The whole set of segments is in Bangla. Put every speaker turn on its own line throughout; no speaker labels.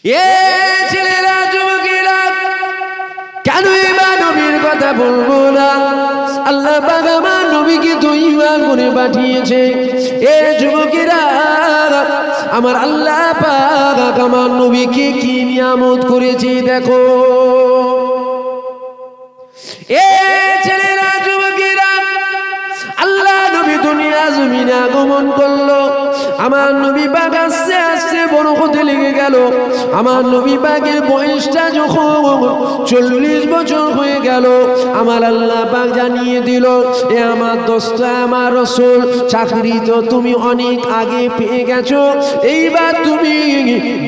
এ ছেলেরা, যুবকেরা, কেন এবার নবীর কথা বলবো না? আল্লাহ পাক আমার নবীকে তৈবা করে পাঠিয়েছে। এ যুবকেরা, আমার আল্লাহ পাক আমার নবীকে কি নিয়ামত করেছে দেখো। এ ছেলেরা, যুবকেরা, আল্লাহ নবী দুনিয়া জমিনে আগমন করলো। আমার নবী পাক আস্তে আস্তে বড় হতে লেগে গেল। আমার নবী পাকের বয়সটা যখন 40 বছর হয়ে গেল, আমার আল্লাহ পাক জানিয়ে দিল, এ আমার দোস্ত, আমার রাসূল, চাকরি তো তুমি অনেক আগে পেয়ে গেছো, এইবার তুমি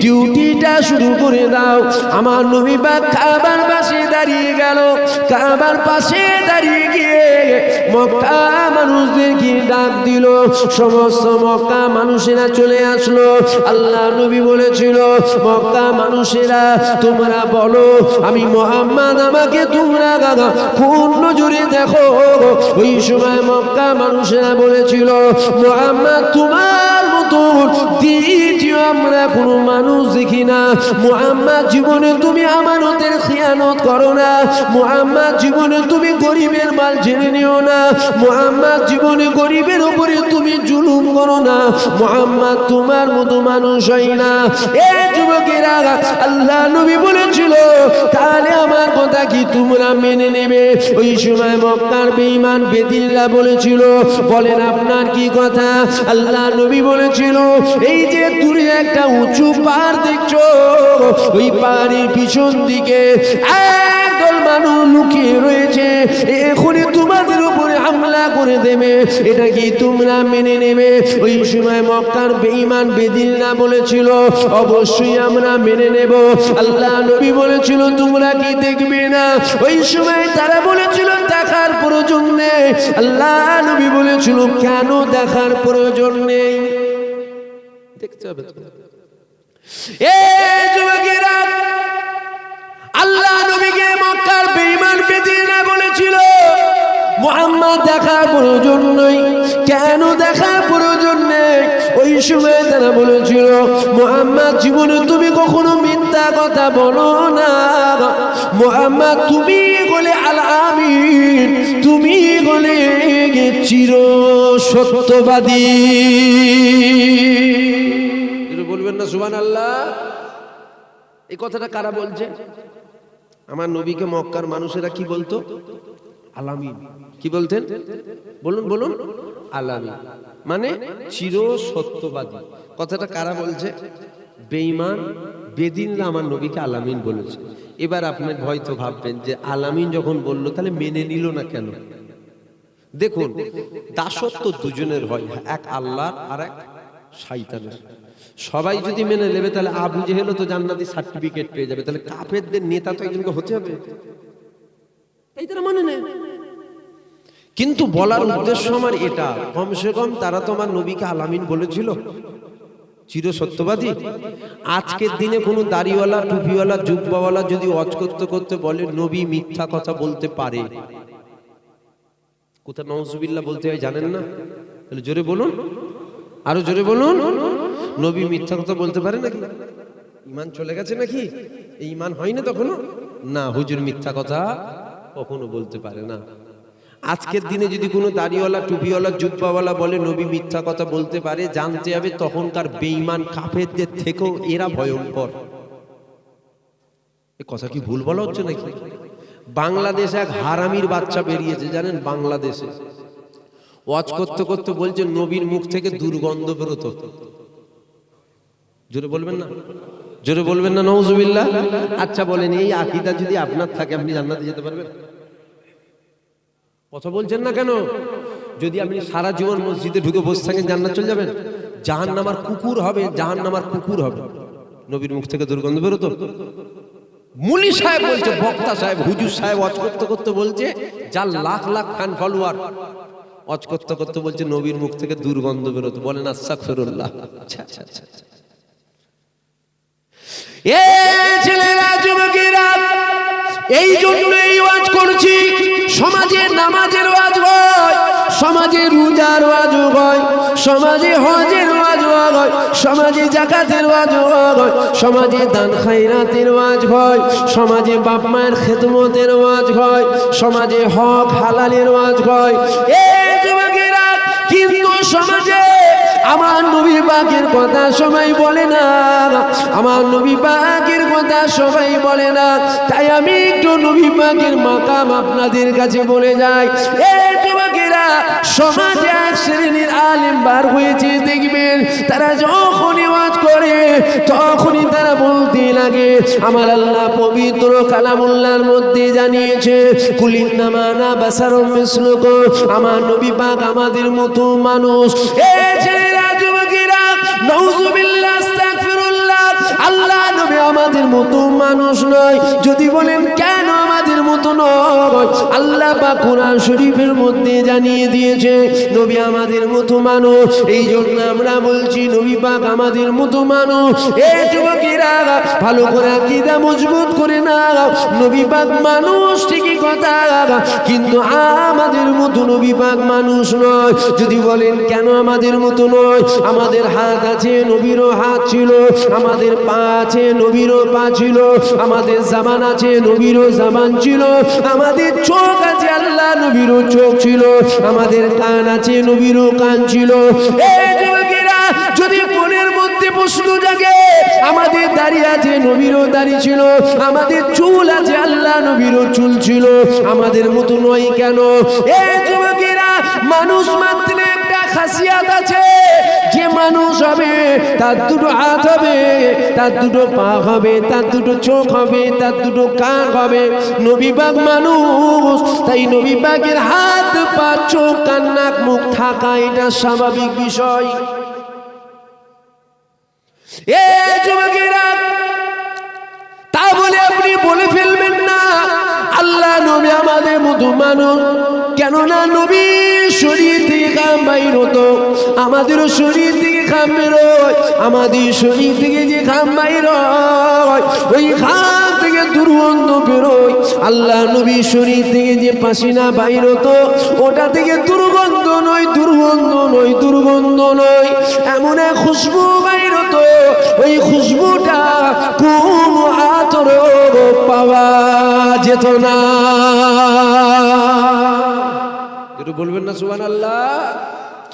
ডিউটিটা শুরু করে দাও। আমার নবী পাক কাবার পাশে দাঁড়িয়ে গেল। কাবার পাশে দাঁড়িয়ে গিয়ে মক্কা মানুষদেরকে ডাক দিল। সমস্ত মক্কা মানুষেরা চলে আসলো। আল্লাহ নবী বলেছিল, মক্কা মানুষেরা তোমরা বলো আমি মুহাম্মদ, আমাকে তোমরা কোন নজরে দেখো। ওই সময় মক্কা মানুষেরা বলেছিল, মুহাম্মদ তোমার মতো দ্বিতীয় আমরা কোনো মানুষ দেখি না। মুহাম্মদ জীবনে তুমি আমানতের খিয়ানত করো না। মুহাম্মদ জীবনে তুমি গরিবের মাল জেনে নিও না। মুহাম্মদ জীবনে গরিবের উপরে তুমি জুলুম করো না। মুহাম্মদ তোমার মতো মানুষ হয় না। এ যুবকেরা, আল্লাহ নবী বলেছিল, তাহলে আমার কথা কি তোমরা মেনে নেবে? ওই সময় মক্কার বেঈমান বেদিনরা বলেছিল, বলেন আপনার কি কথা? আল্লাহ নবী বলেছিল, এই যে দূরে একটা উঁচু পাহাড় দেখছো, ওই পাহাড়ের পিছন দিকে একদল মানুষ লুকিয়ে রয়েছে, এখনই তোমাদের উপরে হামলা করে দেবে, এটা কি তোমরা মেনে নেবে? ওই সময় মক্কার বেঈমান বেদিনরা বলেছিল, অবশ্যই আমরা মেনে নেব। আল্লাহ নবী বলেছিল, তোমরা কি দেখবে না? ওই সময় তারা বলেছিল, দেখার প্রয়োজন নেই। আল্লাহ নবী বলেছিল, কেন দেখার প্রয়োজন নেই? দেখতে হবে। এ যুবকেরা, আল্লাহ নবীকে মক্কার বেঈমান বেদিনরা বলেছিল, মুহাম্মদ দেখার প্রয়োজন নেই। কেন দেখার প্রয়োজন নেই? ওই সময় তারা বলেছিল, মুহাম্মদ জীবনে তুমি কখনো মিথ্যা কথা বলো না। মুহাম্মদ তুমি বলে আল আমিন, তুমি বলে চির সত্যবাদী। বলবেন না সুবহানাল্লাহ? এই কথাটা কারা বলছে? আমার নবীকে মক্কার মানুষেরা কি বলতো? আলামিন। কি বলতেন? বলুন বলুন। আলামিন মানে চির সত্যবাদী। কথাটা কারা বলছে? বেঈমান বেদিনরা আমার নবীকে আলামিন বলেছে। এবার আপনি হয়তো ভাববেন যে আলামিন যখন বলল, তাহলে মেনে নিল না কেন? দেখুন, দাসত্ব দুজনের হয়, এক আল্লাহর আর এক শয়তানের। সবাই যদি মেনে নেবে, তাহলে আবু জেহেলও তো জান্নাতি সার্টিফিকেট পেয়ে যাবে। তাহলে কাফেরদের নেতা তো একজনকে হতে হবে। এই তারা মানে নেয়। কিন্তু বলার উদ্দেশ্য আমার এটা, কমসে কম তারা তো আমার নবীকে আলামিন বলেছিল, চির সত্যবাদী। আজকের দিনে কোনো দাড়িওয়ালা, টুপিওয়ালা, জুব্বাওয়ালা যদি ওয়াজ করতে করতে বলে নবী মিথ্যা কথা বলতে পারে, কোথা নাউজুবিল্লাহ বলতে হয় জানেন না? তাহলে জোরে বলুন, আরো জোরে বলুন। নবী মিথ্যা কথা বলতে পারে নাকি? ঈমান চলে গেছে নাকি? এই ঈমান হয় না তখনো? না, হুজুর মিথ্যা কথা কখনো বলতে পারে না। আজকের দিনে যদি কোনো দাড়িওয়ালা, টুপিওয়ালা, জুব্বাওয়ালা বলে নবী মিথ্যা কথা বলতে পারে, জানতে হবে তখনকার বেঈমান কাফেরদের থেকেও এরা ভয়ঙ্কর। এই কথা কি ভুল বলা হচ্ছে নাকি? বাংলাদেশে এক হারামির বাচ্চা বেরিয়েছে জানেন? বাংলাদেশে ওয়াজ করতে করতে বলছে নবীর মুখ থেকে দুর্গন্ধ বেরোতো। জোরে বলবেন না? জোরে বলবেন না নাউজুবিল্লাহ? আচ্ছা বলেন, এই আকীদা যদি আপনার থাকে, আপনি জান্নাতে যেতে পারবেন? কথা বলছেন না কেন? যদি আপনি সারা জীবন মসজিদে ঢুকে বসে থাকেন, জান্নাত চলে যাবেন? জাহান্নামার কুকুর হবে, জাহান্নামার কুকুর হবে। নবীর মুখ থেকে দুর্গন্ধ বেরোতো? মুলি সাহেব বলছে, বক্তা সাহেব, হুজুর সাহেব ওয়াজ করতে করতে বলছে, যার লাখ লাখ ফ্যান ফলোয়ার, ওয়াজ করতে করতে বলছে নবীর মুখ থেকে দুর্গন্ধ বেরোতো। বলেন আস্তাগফিরুল্লাহ। আচ্ছা আচ্ছা আচ্ছা। এ ছেলেরা, যুবকেরা, এই জন্য এই ওয়াজ করছি। সমাজে নামাজের ওয়াজ হয়, সমাজে রোজার ওয়াজ হয়, সমাজে হজের ওয়াজ হয়, সমাজে যাকাতের ওয়াজ হয়, সমাজে দান খায়রাতের ওয়াজ হয়, সমাজে বাপ মায়ের খেদমতের ওয়াজ হয়, সমাজে হক হালালের ওয়াজ হয়। এই যুবকেরা, কিন্তু সমাজে আমার নবী পাকের কথা সবাই বলে না, আমার নবী পাকের কথা সবাই বলে না। তাই আমি একটু নবী পাকের মাকাম আপনাদের কাছে বলে যাই। এই যুবকেরা, সমাজে এক শ্রেণীর আলেম বার হয়েছে, দেখবেন তারা যখনই ওয়াজ করে তখনই তারা বলতে লাগে, আমার আল্লাহ পবিত্র কালামুল্লাহর মধ্যে জানিয়েছে, কুলিন্নামা আনা বাশারুম মিসলুকুম, আমার নবী পাক আমাদের মতো মানুষ। এই ছেলেরা, যুবকেরা, নাউযুবিল্লাহ, আস্তাগফিরুল্লাহ, আল্লাহ নবী আমাদের মতো মানুষ নয়। যদি বলেন কেন আমাদের মতো নয়, আল্লাহ পাক কোরআন শরীফের মধ্যে জানিয়ে দিয়েছে নবী আমাদের মতো মানুষ। এই জন্য আমরা বলছি নবী পাক আমাদের মতো মানুষ। এই যুবকেরা, ভালো করে আকীদা মজবুত করে নাও, নবী পাক মানুষ ঠিকই কথা, কিন্তু আমাদের মতো নবী পাক মানুষ নয়। যদি বলেন কেন আমাদের মতো নয়, আমাদের হাত আছে, নবীরও হাত ছিল, আমাদের পা আছে, নবীরও পা ছিল, আমাদের জবান আছে, নবীরও জবান ছিল, আমাদের চোখ আছে, আল্লাহ নবীরও চোখ ছিল, আমাদের কান আছে, নবীরও কান ছিল। এই যুবকেরা, যদি মনের মধ্যে প্রশ্ন জাগে, আমাদের দাড়ি আছে, নবীরও দাড়ি ছিল, আমাদের চুল আছে, আল্লাহ নবীরও চুল ছিল, আমাদের মতো নয় কেন? এই যুবকেরা, মানুষ মাত্র একটা খাসিয়াত আছে, যে মানুষ হবে তার দুটো হাত হবে, তার দুটো পা হবে, তার দুটো চোখ হবে, তার দুটো কান হবে। নবী পাক মানুষ, তাই নবী পাকের হাত পা চোখ কান নাক মুখ থাকা এটা স্বাভাবিক বিষয়। এই যুবকেরা, তা বলে আপনি বলে ফেলবেন না আল্লাহ নবী আমাদের মতো মানুষ, কেননা নবী শরীর থেকে ঘাম বাইর হতো, আমাদেরও শরীর থেকে ঘাম বেরোয়, আমাদের শরীর থেকে যে ঘাম বাইর হয় ওই ঘাম থেকে দুর্গন্ধ বেরোয়। আল্লাহ নবী শরীর থেকে যে পাসিনা বাইর হতো ওটা থেকে দুর্গন্ধ নয়, দুর্গন্ধ নয়, দুর্গন্ধ নয়, এমন এক খুশবু বাইর হতো, ওই খুশবুটা কোন আতরও পাওয়া যেত না। একটু বলবেন না সুবহানাল্লাহ?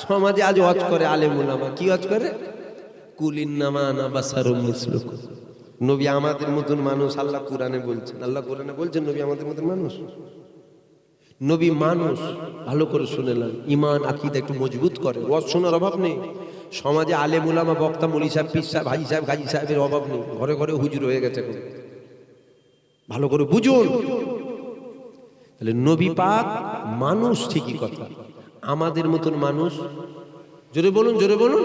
সমাজে আজ ওয়াজ করে আলেম উলামা, কি ওয়াজ করে? কুলিন্নামা আনা বাশারুম মিসলুকুম, নবী আমাদের মতন মানুষ। আল্লাহ কোরআনে বলছেন, আল্লাহ কোরআনে বলছেন নবী আমাদের মতন মানুষ। নবী মানুষ, ভালো করে শুনে নেন, ঈমান আকীদা একটু মজবুত করে। ওয়াজ শোনার অভাব নেই সমাজে, আলেম উলামা বক্তা মৌলভী সাহেব পীর সাহেব হাজী সাহেব গাজী সাহেবের অভাব নেই, ঘরে ঘরে হুজুর হয়ে গেছে। ভালো করে বুঝুন। তাহলে নবী পাক মানুষ ঠিকই কথা, আমাদের মতন মানুষ, জোরে বলুন, জোরে বলুন,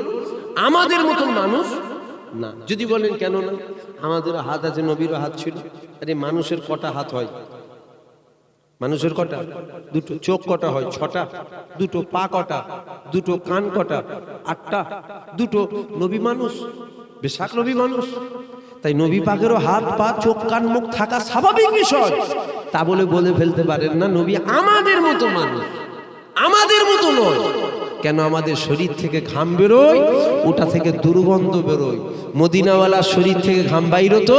আমাদের মতন মানুষ না। যদি বলেন কেন না, আমাদের হাত আছে, নবীরও হাত ছিল। আরে মানুষের কটা হাত হয়? মানুষের কটা? দুটো। চোখ কটা হয়? ছটা। দুটো। পা কটা? দুটো। কান কটা? আটটা। দুটো। নবী মানুষ, বেশাক নবী মানুষ। তাই নবী পাকেরও হাত পা চোখ কান মুখ থাকা স্বাভাবিক বিষয়। তা বলে বলে ফেলতে পারেন না নবী আমাদের মতো মানুষ, আমাদের মতো নয়। কেন? আমাদের শরীর থেকে ঘাম বেরোয়, ওটা থেকে দুর্গন্ধ বেরোয়। মদিনাওয়ালা শরীর থেকে ঘাম বাইর হতো,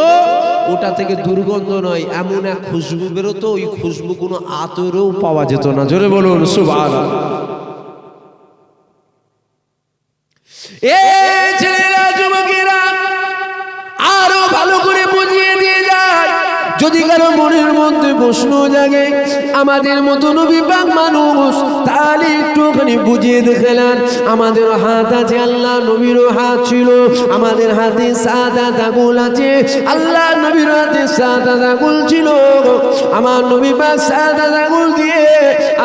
ওটা থেকে দুর্গন্ধ নয়, এমন এক খুশবু বেরোতো, ওই খুশবু কোনো আতরেও পাওয়া যেত না। জোরে বলুন সুবহানাল্লাহ। এই ছেলেরা, যুবকেরা, আরো ভালো করে বুঝিয়ে দিয়ে যায়। যদি কারো মনের মধ্যে প্রশ্ন জাগে আমাদের মতো নবী পাক মানুষ, তাহলে একটুখানি বুঝিয়ে দেখলেন। আমাদের হাত আছে, আল্লাহ নবীরও হাত ছিল, আমাদের হাতে সাদা আঙ্গুল আছে, আল্লাহ নবীর হাতে সাদা আঙ্গুল ছিল। আমার নবী পাক সাদা আঙ্গুল দিয়ে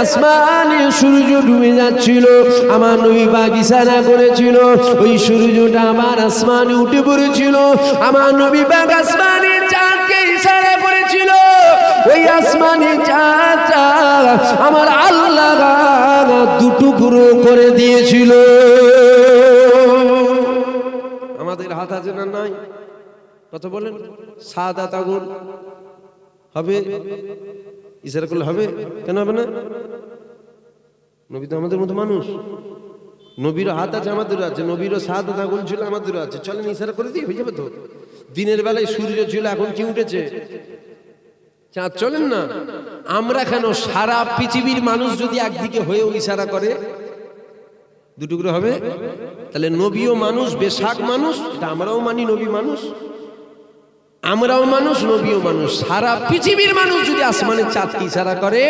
আসমানে সূর্য ডুবে যাচ্ছিল, আমার নবী পাক ইশারা করেছিল, ওই সূর্যটা আমার আসমানে উঠে পড়েছিল। আমার নবী পাক আসমানে চাঁদকে ইশারা করেছিল, ওই আসমানে চাঁদটা আমার আল্লাহ দুটুকরো করে দিয়েছিল। আমাদের হাত আছে না নাই? কথা বলেন। সাদা আঙ্গুল হবে, ইশারা করলে হবে, কেন হবে না? নবী তো আমাদের মতো মানুষ, নবীর হাত আছে আমাদেরও আছে, নবীরও সাত আঙুল ছিল আমাদেরও আছে, চলেন ইশারা করে দিয়ে হয়ে যাবে তো। দিনের বেলায় সূর্য ছিল, এখন কি উঠেছে চাঁদ, চলেন না। আমরা কেন, সারা পৃথিবীর মানুষ যদি একদিকে হয়েও ইশারা করে দুটুকরো হবে। তাহলে নবীও মানুষ, বেশাক মানুষ, এটা আমরাও মানি, নবী মানুষ, আমরাও মানুষ, নবীও মানুষ। সারা পৃথিবীর মানুষ যদি আসমানের চাঁদকে ইশারা করে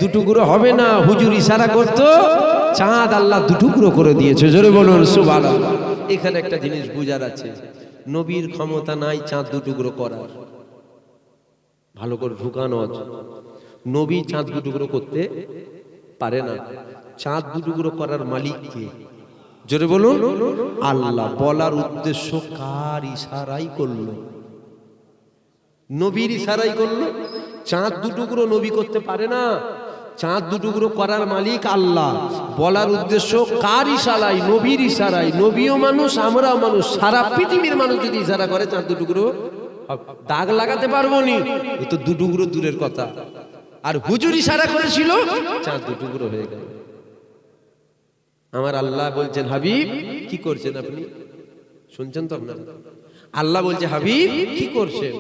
দুটুকরো হবে না। হুজুর ইশারা করতো, চাঁদ আল্লাহ দুটুকরো করে দিয়েছে, জোরে বলুন সুবহানাল্লাহ। এখানে একটা জিনিস বুঝার আছে, নবীর ক্ষমতা নাই চাঁদ দুটুকরো করার। ভালো করে ঢুকানো আছে, নবী চাঁদ দুটুকরো করতে পারে না। চাঁদ দুটুকরো করার মালিক কে? জোরে বলুন আল্লাহ। বলার উদ্দেশ্য কার ইশারাই করলো? নবীর ইশারাই করলো। চাঁদ দুটুকরো নবী করতে পারে না, চাঁদ দুটুকরো করার মালিক আল্লাহ। বলার উদ্দেশ্য কার ইশারায়? নবীর ইশারায়। নবীও মানুষ, আমরাও মানুষ। সারা পৃথিবীর মানুষ যদি ইশারা করে চাঁদ দুটুকরো, দাগ লাগাতে পারবো নি, তো দুটুকরো দূরের কথা। আর হুজুর ইশারা করেছিল, চাঁদ দুটুকরো হয়ে গেল। আমার আল্লাহ বলছেন, হাবিব কি করছেন আপনি? শুনছেন তো আপনারা? আল্লাহ বলছে, হাবিব কি করছেন?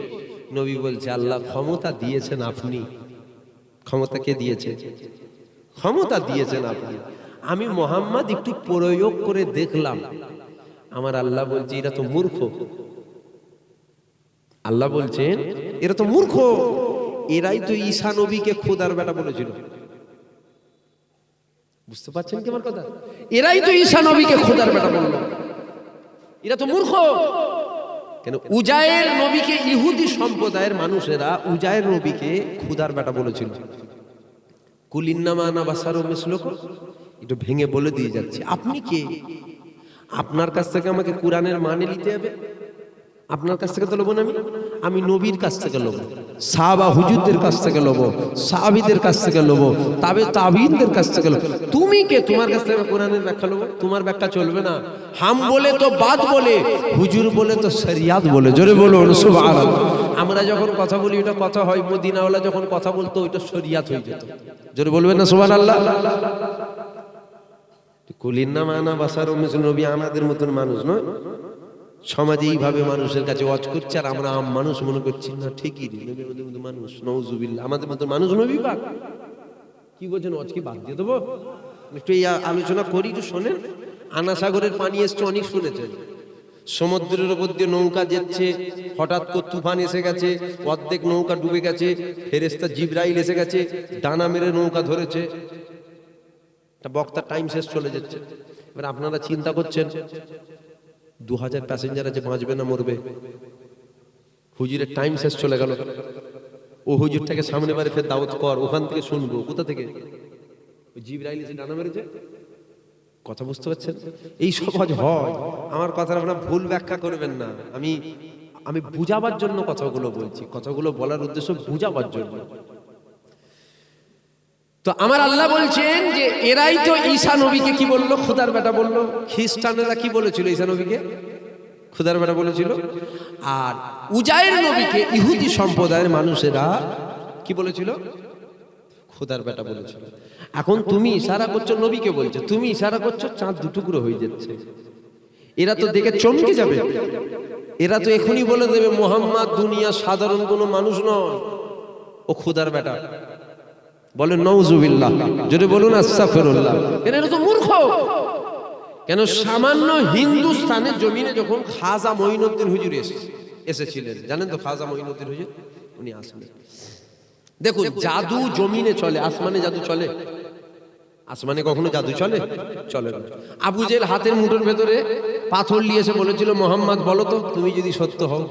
নবী বলছে, আল্লাহ ক্ষমতা দিয়েছেন আপনি। ক্ষমতা কে দিয়েছে? ক্ষমতা দিয়েছেন আপনি। আমি মোহাম্মদ একটু প্রয়োগ করে দেখলাম। আমার আল্লাহ বলছে, এরা তো মূর্খ। আল্লাহ বলছেন, এরা তো মূর্খ। এরাই তো ঈসা নবীকে খোদার বেটা বলেছিল। বুঝতে পারছেন কি আমার কথা? এরাই তো ঈসা নবীকে খোদার বেটা বলল। এরা তো মূর্খ। কেন? উজায়ের নবীকে ইহুদি সম্প্রদায়ের মানুষেরা উজায়ের নবীকে খোদার বেটা বলেছিল। কুল ইন্নামা আনা বাশারুম মিসলুকুম। একটু ভেঙে বলে দিয়ে যাচ্ছে, আপনি কে? আপনার কাছ থেকে আমাকে কোরআনের মানে নিতে হবে? আপনার কাছ থেকে তো লব না, আমি নবীর কাছ থেকে লব, সাহাবা হুজুরদের কাছ থেকে লব, সাহাবীদের কাছ থেকে লব, তবে তাবিঈনদের কাছ থেকে লব। তুমি কে? তোমার কাছ থেকে কোরআনের ব্যাখ্যা লব? তোমার ব্যাখ্যা চলবে না। হাম বলে তো বাদ বলে, হুজুর বলে তো শরিয়াত বলে। জোরে বলুন সুবহানাল্লাহ। আমরা যখন কথা বলি ওটা কথা হয়, মদিনাওয়ালা যখন কথা বলতো ওইটা শরিয়াত হয়ে যেত। জোরে বলবেন না সুবহানাল্লাহ। কুল ইন্নামা আনা বাশারুম মিসলুকুম। নবী আমাদের মতন মানুষ নয়। সমাজে এইভাবে মানুষের কাছে ওয়াজ করছে, আর আমরা আম মানুষ মনে করছি না। ঠিকই নবীর মতো মানুষ, নাউজুবিল্লাহ। আমাদের মতো মানুষ নবী পাক। কি বলছেন, ওয়াজ কি বাদ দিয়ে দেবো? একটু এই আলোচনা করি, একটু শোনেন। আনা সাগরের পানি এসছে, অনেক শুনেছেন। সমুদ্রের উপর দিয়ে নৌকা যাচ্ছে, হঠাৎ করে তুফান এসে গেছে, অর্ধেক নৌকা ডুবে গেছে। ফেরেশতা জিবরাইল এসে গেছে, ডানা মেরে নৌকা ধরেছে। বক্তার টাইম শেষ চলে যাচ্ছে। এবার আপনারা চিন্তা করছেন, 2000 প্যাসেঞ্জার আছে, বাঁচবে না মরবে? হুজুরের টাইম শেষ চলে গেল। ও হুজুরটাকে সামনে বারে ফের দাওয়াত কর, ওখান থেকে শুনবো। কোথা থেকে? জিবরাইল এসে ডানা মেরেছে। কথা বুঝতে পারছেন? এই সহজ হয়। আমার কথা আপনারা ভুল ব্যাখ্যা করবেন না। আমি বুঝাবার জন্য কথাগুলো বলছি। কথাগুলো বলার উদ্দেশ্য বুঝাবার জন্য। তো আমার আল্লাহ বলছেন যে এরাই তো ঈসা নবীকে কি বললো? খোদার বেটা বললো। খ্রিস্টানেরা কি বলেছিল? ঈসা নবীকে খোদার বেটা বলেছিল। আর উজায়ের নবীকে ইহুদি সম্প্রদায়ের মানুষেরা কি বলেছিল? খোদার বেটা বলেছিল। এখন তুমি ইশারা করছো, নবীকে বলছো, তুমি ইশারা করছো চাঁদ দুটুকরো হয়ে যাচ্ছে। এরা তো দেখে চমকে যাবে। এরা তো এখনই বলে দেবে মুহাম্মদ দুনিয়া সাধারণ কোনো মানুষ নয়, ও খোদার বেটা। বলেন নাউজুবিল্লাহ। যদি বলুন আস্তাগফিরুল্লাহ। এরা তো মূর্খ। কেন? সামান্য হিন্দুস্তানের জমিনে যখন খাজা মঈনুদ্দিন হুজুর এসেছিলেন, জানেন তো খাজা মঈনুদ্দিন হুজুর? উনি আসলেন। দেখুন, জাদু জমিনে চলে, আসমানে জাদু চলে? আসমানে কখনো জাদু চলে? চলে না। আবু জেল হাতের মুঠোর ভেতরে পাথর নিয়ে এসে বলেছিল, মোহাম্মদ বলো তো, তুমি যদি সত্য হও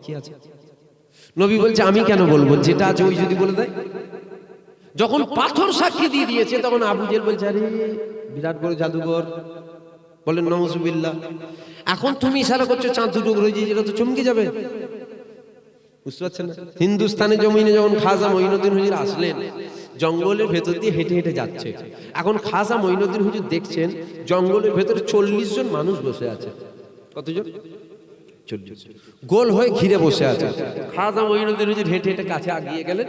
কি আছে? নবী বলছে, আমি কেন বলবো, যেটা আছে ওই যদি বলে দেয়। যখন পাথর সাক্ষী দিয়ে দিয়েছে, তখন আবু জেল বলছে, আরে বিরাট বড় জাদুঘর। বলেন নাউজুবিল্লাহ। এখন তুমি ইশারা করছো চাঁদ দুটুকরো হয়ে যায়, যেটা তো চমকে যাবে। বুঝতে পারছেন না? হিন্দুস্তানের জমিনে যখন খাজা মঈনুদ্দিন হুজুর আসলেন, জঙ্গলের ভেতর দিয়ে হেঁটে হেঁটে যাচ্ছে। এখন খাজা মঈনুদ্দিন হুজুর দেখছেন জঙ্গলের ভেতরে 40 জন মানুষ বসে আছে। কতজন? 40 জন গোল হয়ে ঘিরে বসে আছে। খাজা মঈনুদ্দিন হুজুর হেঁটে হেঁটে কাছে আগিয়ে গেলেন।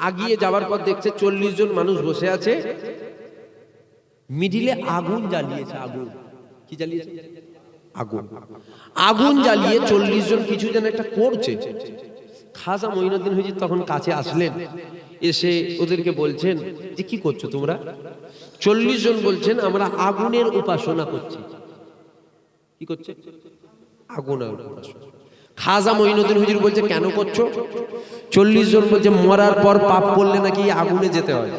আগিয়ে যাওয়ার পর দেখছে 40 জন মানুষ বসে আছে। মিডিলে আগুন জ্বালিয়েছে। আগুন কি জ্বালিয়েছে? আগুন। আগুন জ্বালিয়ে 40 জন কিছু যেন একটা করছে। খাজা মঈনুদ্দিন হুজুর তখন কাছে আসলেন, এসে ওদেরকে বলছেন যে কি করছো তোমরা? 40 জন বলছেন আমরা আগুনের উপাসনা করছি। কি করছে? আগুনের উপাসনা। খাজা মঈনুদ্দিন হুজুর বলছে কেন করছো? 40 জন বলছে মরার পর পাপ করলে নাকি আগুনে যেতে হয়।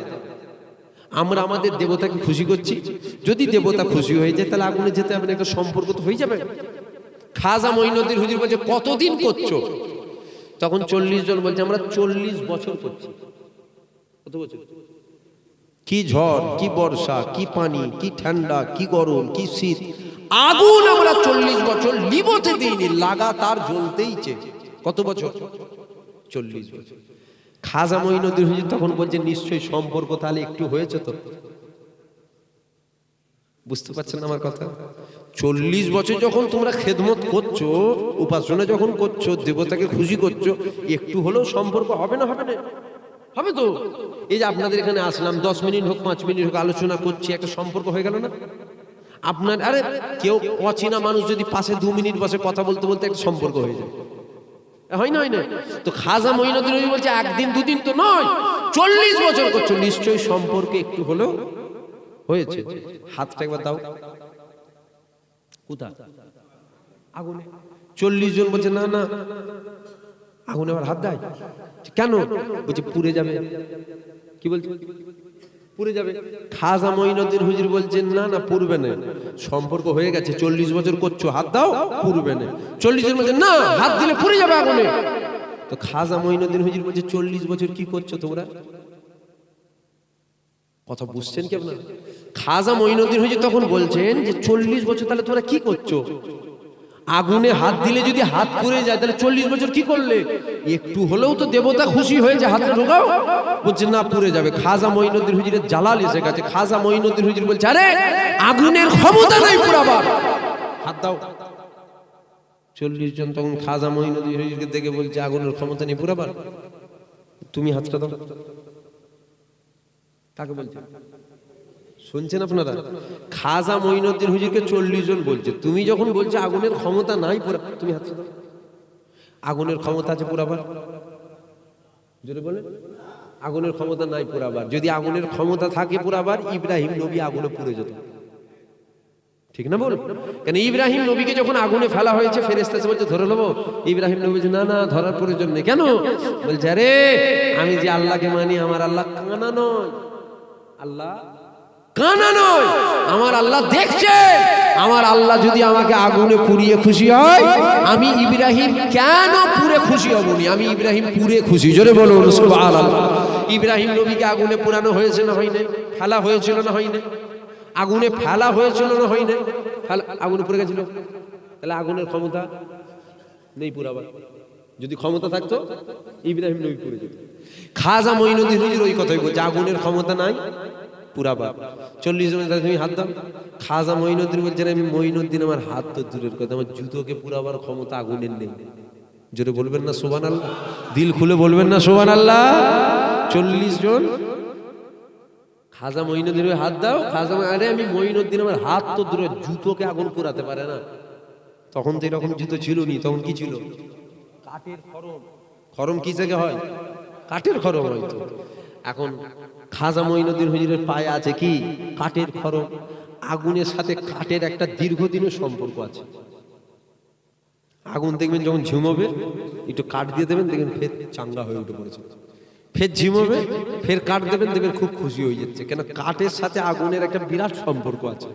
আমরা আমাদের দেবতাকে খুশি করছি, যদি দেবতা খুশি হয়ে যায় তাহলে আগুনে যেতে হবে না, একটা সম্পর্ক তো হয়ে যাবে। খাজা মঈনুদ্দিন হুজুর বলছে কতদিন করছো? তখন 40 জন বলছে আমরা 40 বছর করছি। কত বছর? কি ঝড়, কি বর্ষা, কি পানি, কি ঠান্ডা, কি গরম, কি শীত, আগুন আমরা 40 বছর লিবতে দিইনি, লাগাতার জ্বলতেইছে। কত বছর? 40 বছর। খাজা মঈনুদ্দিন হুজুর তখন বলছে নিশ্চয়ই সম্পর্ক তাহলে একটু হয়েছে তো। বুঝতে পারছেন আমার কথা? 40 বছর যখন তোমরা খেদমত করছো, উপাসনা যখন করছো, দেবতাকে খুশি করছো, একটু হলেও সম্পর্ক হবে না? হবে না? হবে তো। এই যে আপনাদের এখানে আসলাম, 10 মিনিট হোক 5 মিনিট হোক আলোচনা করছি, একটা সম্পর্ক হয়ে গেল না? আপনার আরে কেউ অচেনা মানুষ যদি পাশে 2 মিনিট বসে কথা বলতে বলতে একটা সম্পর্ক হয়ে যায়, হয় না? হয় না? তো খাজা মঈনুদ্দিন হুজুর বলছে একদিন দুদিন তো নয়, 40 বছর করছো, নিশ্চয়ই সম্পর্কে একটু হলেও হয়েছে। হাতটা একবার দাও। কোথা? আগুনে। 40 জন বলছে না না, আগুনে আবার হাত দেয় কেন? বলছে পুড়ে যাবে। কি বলছে? পুড়ে যাবে। খাজা মঈনুদ্দিন হুজুর বলছেন না না, পুড়বে না, সম্পর্ক হয়ে গেছে, 40 বছর করছো, হাত দাও, পুড়বে না। 40 জন বলছে না, হাত দিলে পুড়ে যাবে আগুনে। তো খাজা মঈনুদ্দিন হুজুর বলছে 40 বছর কি করছো তোমরা? কথা বুঝছেন কি আপনারা? খাজা মঈনুদ্দিন হুজুর তখন বলছেন যে 40 বছর তাহলে তোমরা কি করছো? আগুনে হাত দিলে যদি হাত পুড়ে যায় তাহলে 40 বছর কি করলে? একটু হলেও তো দেবতা খুশি হয়ে যায়, হাতে ঢোকাও। বলছে না, পুড়ে যাবে। খাজা মঈনুদ্দিন হুজুরের জালাল এসে গেছে। খাজা মঈনুদ্দিন হুজুর বলছে আরে আগুনের ক্ষমতা নাই পুরাবার, হাত দাও। 40 জন তখন খাজা মঈনুদ্দিন হুজুরকে দেখে বলছে আগুনের ক্ষমতা নেই পুরাবার, তুমি হাতটা দাও। কাকে বলছে? শুনছেন আপনারা? খাজা মঈনুদ্দিন হুজুরকে 40 জন বলছে, তুমি যখন বলছো আগুনের ক্ষমতা নাই পুরা, তুমি হাত দাও। আগুনের ক্ষমতা আছে পুরাবার? জোরে বলেন। আগুনের ক্ষমতা নাই পুরাবার। যদি আগুনের ক্ষমতা থাকে পুরাবার, ইব্রাহিম নবী আগুনে পুড়ে যেত। ঠিক না বল? কেন ইব্রাহিম নবীকে যখন আগুনে ফেলা হয়েছে, ফেরেশতা এসে বলছে ধরে নেবো, ইব্রাহিম নবী বলছে না না, ধরার প্রয়োজন নেই। কেন? বলছে আরে আমি যে আল্লাহকে মানি, আমার আল্লাহ কানা নয়। আল্লাহ কানা নয়, আমার আল্লাহ দেখছে। আমার আল্লাহ যদি আমাকে আগুনে পুড়িয়ে খুশি হয়, আমি ইব্রাহিম কেন পুড়ে খুশি হবনি? আমি ইব্রাহিম পুড়ে খুশি। জোরে বলুন সুবহানাল্লাহ। ইব্রাহিম নবীকে আগুনে পোড়ানো হয়েছে না হয় না? ফেলা হয়েছিল না হয় না? আগুনে ফেলা হয়েছিল না হয় না? আগুনে পুড়ে গেছিল। তাহলে আগুনের ক্ষমতা নেই পুরাবার। যদি ক্ষমতা থাকতো ইব্রাহিম নবী পুড়ে যেত। খাজা মঈনুদ্দিন হুজুর ওই কথাই বলছে আগুনের ক্ষমতা নাই পুরাবার। 40 জন তুমি হাত দাও। খাজা মঈনুদ্দিন বলছেন আমি মঈনুদ্দিন, আমার হাত তো দূরের কথা, আমার জুতোকে পুরাবার ক্ষমতা আগুনের নেই। জোরে বলবেন না সুবহানাল্লাহ? দিল খুলে বলবেন না সুবহানাল্লাহ? 40 জন খাজা মঈনুদ্দিন হাত দাও। খাজা আরে আমি মঈনুদ্দিন, আমার হাত তো দূরে, জুতোকে আগুন পুরাতে পারে না। তখন তো এরকম জুতো ছিল নি, তখন কি ছিল? কাঠের খড়ম। খড়ম কি থেকে হয়? কাঠের খড়ম হয়তো। এখন খাজা মঈনুদ্দিন হুজুরের পায়ে আছে কি? কাঠের খড়ম। আগুনের সাথে কাঠের একটা দীর্ঘদিনের সম্পর্ক আছে। আগুন দেখবেন যখন ঝুমবে, একটু কাঠ দিয়ে দেবেন, দেখবেন ফের চাঙ্গা হয়ে উঠে পড়েছে। ফের ঝিমবে, ফের কাঠ দেবেন, দেখবেন খুব খুশি হয়ে যাচ্ছে। কেন? কাঠের সাথে আগুনের একটা বিরাট সম্পর্ক আছে।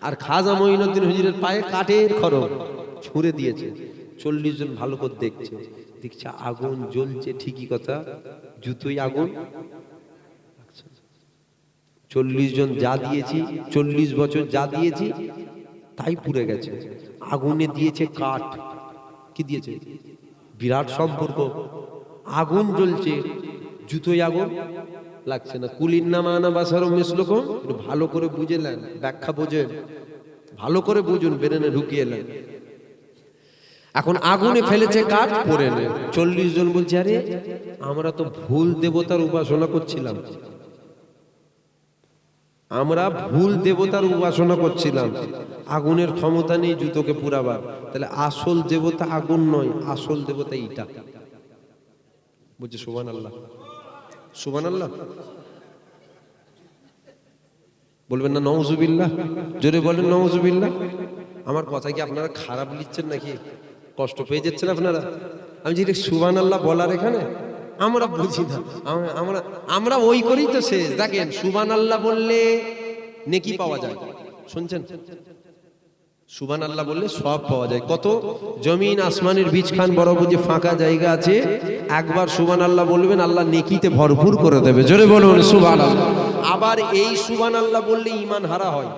আর খাজা মঈনুদ্দিন হুজুরের পায়ে কাঠের খড়ম ছুঁড়ে দিয়েছে। 40 জন ভালো করে দেখছে, দেখছে আগুন জ্বলছে, ঠিকই কথা, জুতোই আগুন। 40 জন যা দিয়েছি, 40 বছর যা দিয়েছি তাই পুড়ে গেছে। আগুনে দিয়েছে কাঠ, কি দিয়েছে? বিরাট সম্পর্ক। আগুন জ্বলছে, জুতোই আগুন লাগছে না। কুলিন নামা আনা বাসারো মিসলুকুম, একটু ভালো করে বুঝে নেন, ব্যাখ্যা বোঝেন, ভালো করে বুঝুন, বেরেনে ঢুকিয়ে নেন। এখন আগুনে ফেলেছে কাঠ, পড়ে নেন। 40 জন বলছে আরে আমরা তো ভুল দেবতার উপাসনা করছিলাম। আমরা ভুল দেবতার উপাসনা করছিলাম, আগুনের ক্ষমতা নেই জুতোকে পুরাবার। তাহলে আসল দেবতা আগুন নয়, আসল দেবতা ইটা। বুঝছে? সুবহানাল্লাহ, সুবহানাল্লাহ বলবেন না? নাউজুবিল্লাহ, জোরে বলেন নাউজুবিল্লাহ। আমার কথা কি আপনারা খারাপ লিখছেন নাকি? কষ্ট পেয়ে যাচ্ছেন আপনারা? আমি যদি সুবহানাল্লাহ বলার এখানে আমরা বুঝি না, আমরা ওই করি তো শেষ। দেখেন সুবহানাল্লাহ বললে নেকি পাওয়া যায়, শুনছেন? সুবহানাল্লাহ বললে সব পাওয়া যায়। কত জমিন আসমানের বীজখান বরাবর যে ফাঁকা জায়গা আছে, একবার সুবহানাল্লাহ বলবেন, আল্লাহ নেকিতে ভরপুর করে দেবে। জোরে বলুন সুবহানাল্লাহ। আবার এই সুবহানাল্লাহ বললে ঈমান হারা হয়।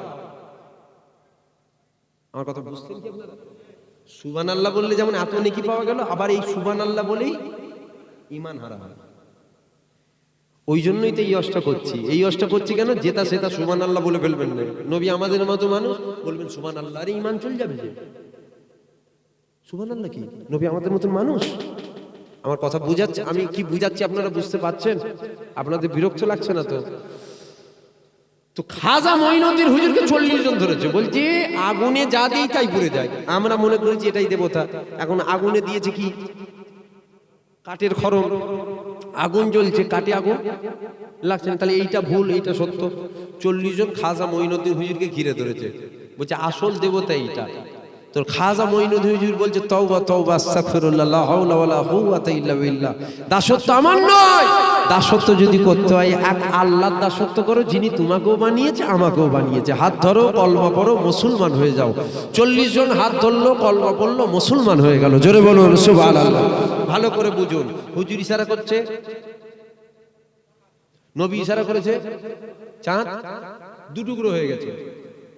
আমার কথা বুঝছেন কি আপনারা? সুবহানাল্লাহ বললে যেমন এত নেকি পাওয়া গেল, আবার এই সুবহানাল্লাহ বলেই ঈমান হারা হয়। ওই জন্যই তো এই অষ্টা করছি। এই অষ্টা করছি কেন? যেটা সেটা সুবহানাল্লাহ বলে ফেলবেন না। নবী আমাদের মতো মানুষ, বলবেন সুবহানাল্লাহ, আরে ঈমান চলে যাবে যে। সুবহানাল্লাহ কি? নবী আমাদের মতো মানুষ। আমার কথা বুঝাচ্ছে? আমি কি বুঝাচ্ছি আপনারা বুঝতে পারছেন? আপনাদের বিরক্ত লাগছে না তো? তো খাজা মঈনুদ্দিন হুজুরকে 40 জন ধরেছে, বলছে আগুনে যা দেই তাই পুড়ে যায়। আমরা মনে করেছি এটাই দেবতা। এখন আগুনে দিয়েছে কি? কাঠের খড়ম, আগুন জ্বলছে, কাটে আগুন লাগছে না। তাহলে এইটা ভুল, এইটা সত্য। 40 জন খাজা মঈনুদ্দিন হুজুরকে ঘিরে ধরেছে, বলছে আসল দেবতা এইটা। তো খাজা মঈনুদ্দিন হুজুর বলছে তওবা তওবা আস্তাগফিরুল্লাহ, লা হাওলা ওয়ালা কুওয়াতা ইল্লা বিল্লাহ। দাসত্ব আমার নয়। দাসত্ব যদি করতে হয় এক আল্লাহর দাসত্ব করো, যিনি তোমাকেও বানিয়েছে আমাকেও বানিয়েছে। হাত ধরো, কলমা পড়ো, মুসলমান হয়ে যাও। 40 জন হাত ধরলো, কলমা পড়লো, মুসলমান হয়ে গেল। জোরে বলুন সুবহানাল্লাহ। ভালো করে বুঝুন, হুজুর ইশারা করছে, নবী ইশারা করেছে, চাঁদ দুটুকরো হয়ে গেছে।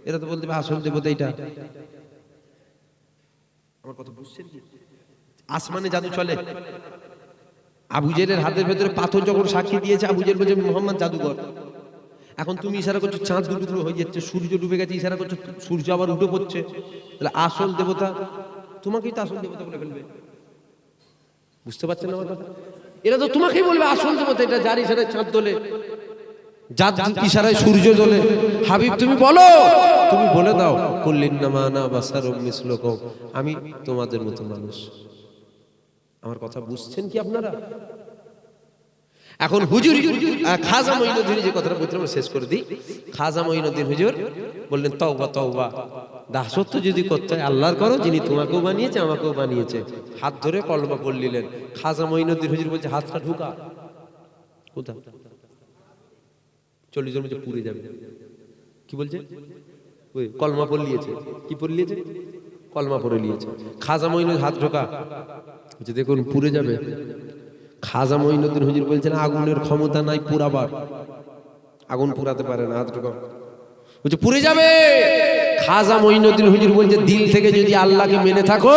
এরা তো বলতে আসল দেবতা এইটা। আমার কথা বুঝছেন কি? আসমানে জাদু চলে। আবু জেলের হাতের ভেতরে পাথর যখন সাক্ষী দিয়েছে, আবু জেল বলছে মুহাম্মদ জাদুকর। এখন তুমি ইশারা করছো চাঁদ দুটুকরো হয়ে যাচ্ছে, সূর্য ডুবে গেছে, ইশারা করছো সূর্য আবার উঠে পড়ছে। তাহলে আসল দেবতা তোমাকেই তো আসল দেবতা বলে ফেলবে। বুঝতে পারছেন আমার কথা? এরা তো তোমাকেই বলবে আসল দেবতা এটা, যার ইশারায় চাঁদ দোলে, যার ইশারায় সূর্য দোলে। হাবিব তুমি বলো, তুমি বলে দাও, কুল্লিন্নামা আনা বাশারুম মিসলুকুম, আমি তোমাদের মতো মানুষ। আমার কথা বুঝছেন কি আপনারা? এখন হুজুর খাজা মঈনুদ্দিন যে কথাটা বলতে আমরা শেষ করে দিই। খাজা মঈনুদ্দিন হুজুর বললেন তওবা তওবা, দাসত্ব যদি করতে হয় আল্লাহর করো, যিনি তোমাকেও বানিয়েছে আমাকেও বানিয়েছে। হাত ধরে কলমা পড়লিলেন। খাজা মঈনুদ্দিন হুজুর বলছে হাতটা ঢুকা। কোথা? 40 জন বলছে পুড়ে যাবে। কি বলছে? ওই কলমা পড়লিয়েছে। কি পড়লিয়েছে? কলমা পড়ে নিয়েছে। খাজা মঈনুদ্দিন হাত ঢোকা, বলছে দেখুন পুড়ে যাবে। খাজা মঈনুদ্দিন হুজুর বলছেন আগুনের ক্ষমতা নাই পুরাবার, আগুন পুরাতে পারে না, হাত ঢোকা। বলছে পুড়ে যাবে। খাজা মঈনুদ্দিন হুজুর বলছে দিল থেকে যদি আল্লাহকে মেনে থাকো